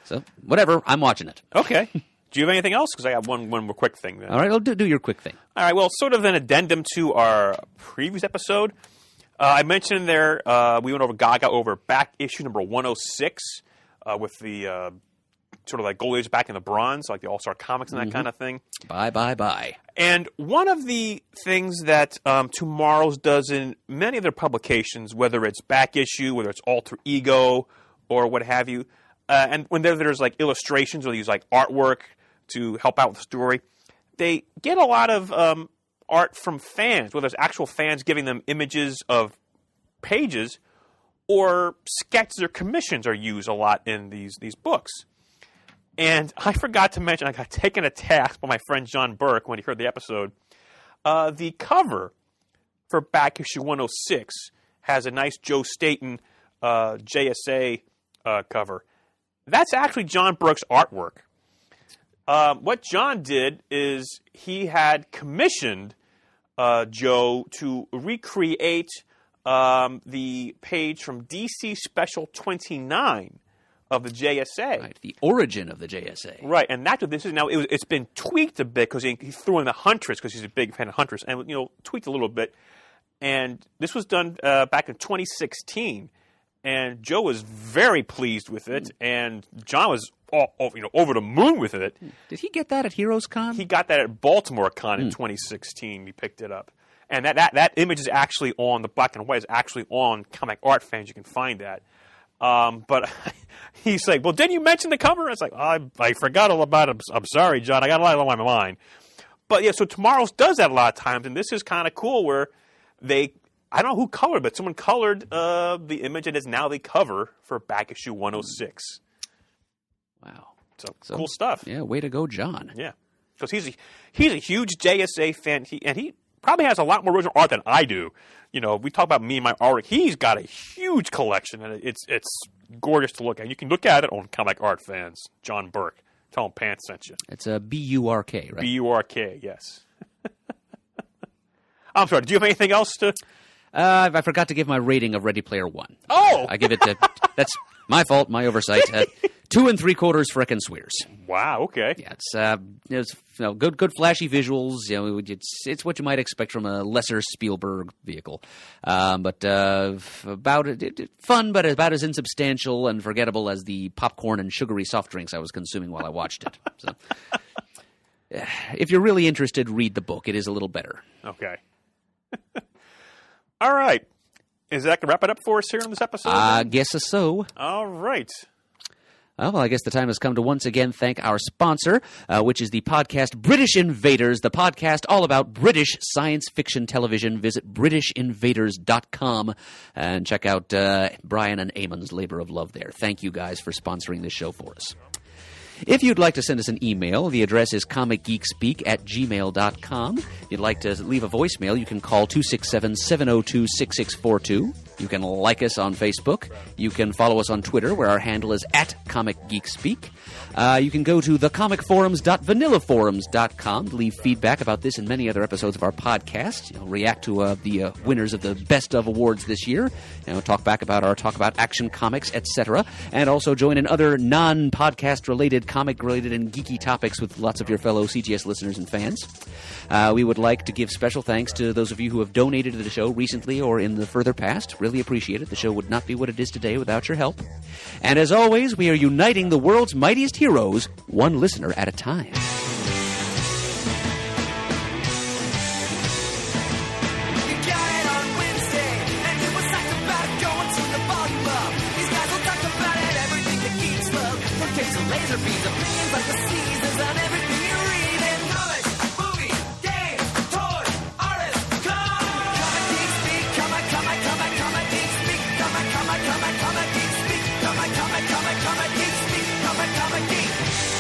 So whatever, I'm watching it. Okay. Do you have anything else? Because I got one more quick thing. Then. All right, I'll do your quick thing. All right. Well, sort of an addendum to our previous episode. I mentioned there we went over Gaga over back issue number 106 with the sort of like Gold Age back in the bronze, like the All-Star Comics and that kind of thing. Bye. And one of the things that Tomorrow's does in many of their publications, whether it's back issue, whether it's Alter Ego, or what have you, and when there's like illustrations or they use like artwork to help out with the story, they get a lot of art from fans, whether it's actual fans giving them images of pages, or sketches or commissions are used a lot in these books. And I forgot to mention, I got taken a task by my friend John Burke when he heard the episode. The cover for back issue 106 has a nice Joe Staton JSA cover. That's actually John Burke's artwork. What John did is he had commissioned Joe to recreate the page from DC Special 29 of the JSA. Right, the origin of the JSA. Right, and that's what this is now. It's been tweaked a bit because he threw in the Huntress because he's a big fan of Huntress, and tweaked a little bit. And this was done back in 2016, and Joe was very pleased with it, and John was over the moon with it. Did he get that at Heroes Con? He got that at Baltimore Con in 2016. He picked it up, and that image is actually on the black and white. Is actually on Comic Art Fans. You can find that. But he's like, well, didn't you mention the cover? I was like, I forgot all about it. I'm sorry, John. I got a lot on my mind. But yeah, so Tomorrow's does that a lot of times, and this is kind of cool where I don't know who colored, but someone colored the image, and it's now the cover for back issue 106. Wow. So cool stuff. Yeah, way to go, John. Yeah, because he's a huge JSA fan, and he probably has a lot more original art than I do. You know, we talk about me and my art. He's got a huge collection, and it's gorgeous to look at. You can look at it on Comic Art Fans. John Burke. Tell him Pants sent you. It's a B-U-R-K, right? B-U-R-K, yes. I'm sorry, do you have anything else to... I forgot to give my rating of Ready Player One. Oh! I give it to... That's my fault, my oversight. 2 3/4 frickin' swears. Wow, okay. Yeah, it's good flashy visuals. You know, it's what you might expect from a lesser Spielberg vehicle, but about fun, but about as insubstantial and forgettable as the popcorn and sugary soft drinks I was consuming while I watched it. So, if you're really interested, read the book. It is a little better. Okay. All right. Is that going to wrap it up for us here on this episode? I guess so. All right. Well, I guess the time has come to once again thank our sponsor, which is the podcast British Invaders, the podcast all about British science fiction television. Visit BritishInvaders.com and check out Brian and Eamon's labor of love there. Thank you guys for sponsoring this show for us. If you'd like to send us an email, the address is comicgeekspeak@gmail.com. If you'd like to leave a voicemail, you can call 267-702-6642. You can like us on Facebook. You can follow us on Twitter, where our handle is @comicgeekspeak. You can go to thecomicforums.vanillaforums.com to leave feedback about this and many other episodes of our podcast. React to the winners of the Best of Awards this year. Talk about Action Comics, etc. And also join in other non-podcast related, comic related, and geeky topics with lots of your fellow CGS listeners and fans. We would like to give special thanks to those of you who have donated to the show recently or in the further past. Really appreciate it. The show would not be what it is today without your help. And as always, we are uniting the world's mightiest heroes, one listener at a time. You got it on Wednesday, and it was like about going to the bottom of. These guys will talk about it, everything that geeks love. From kids to laser beams, opinions like the seasons on everything you read. And comics, movies, games, toys, artists, comic geek speak, comic geek speak, comic geek speak, comic geek speak.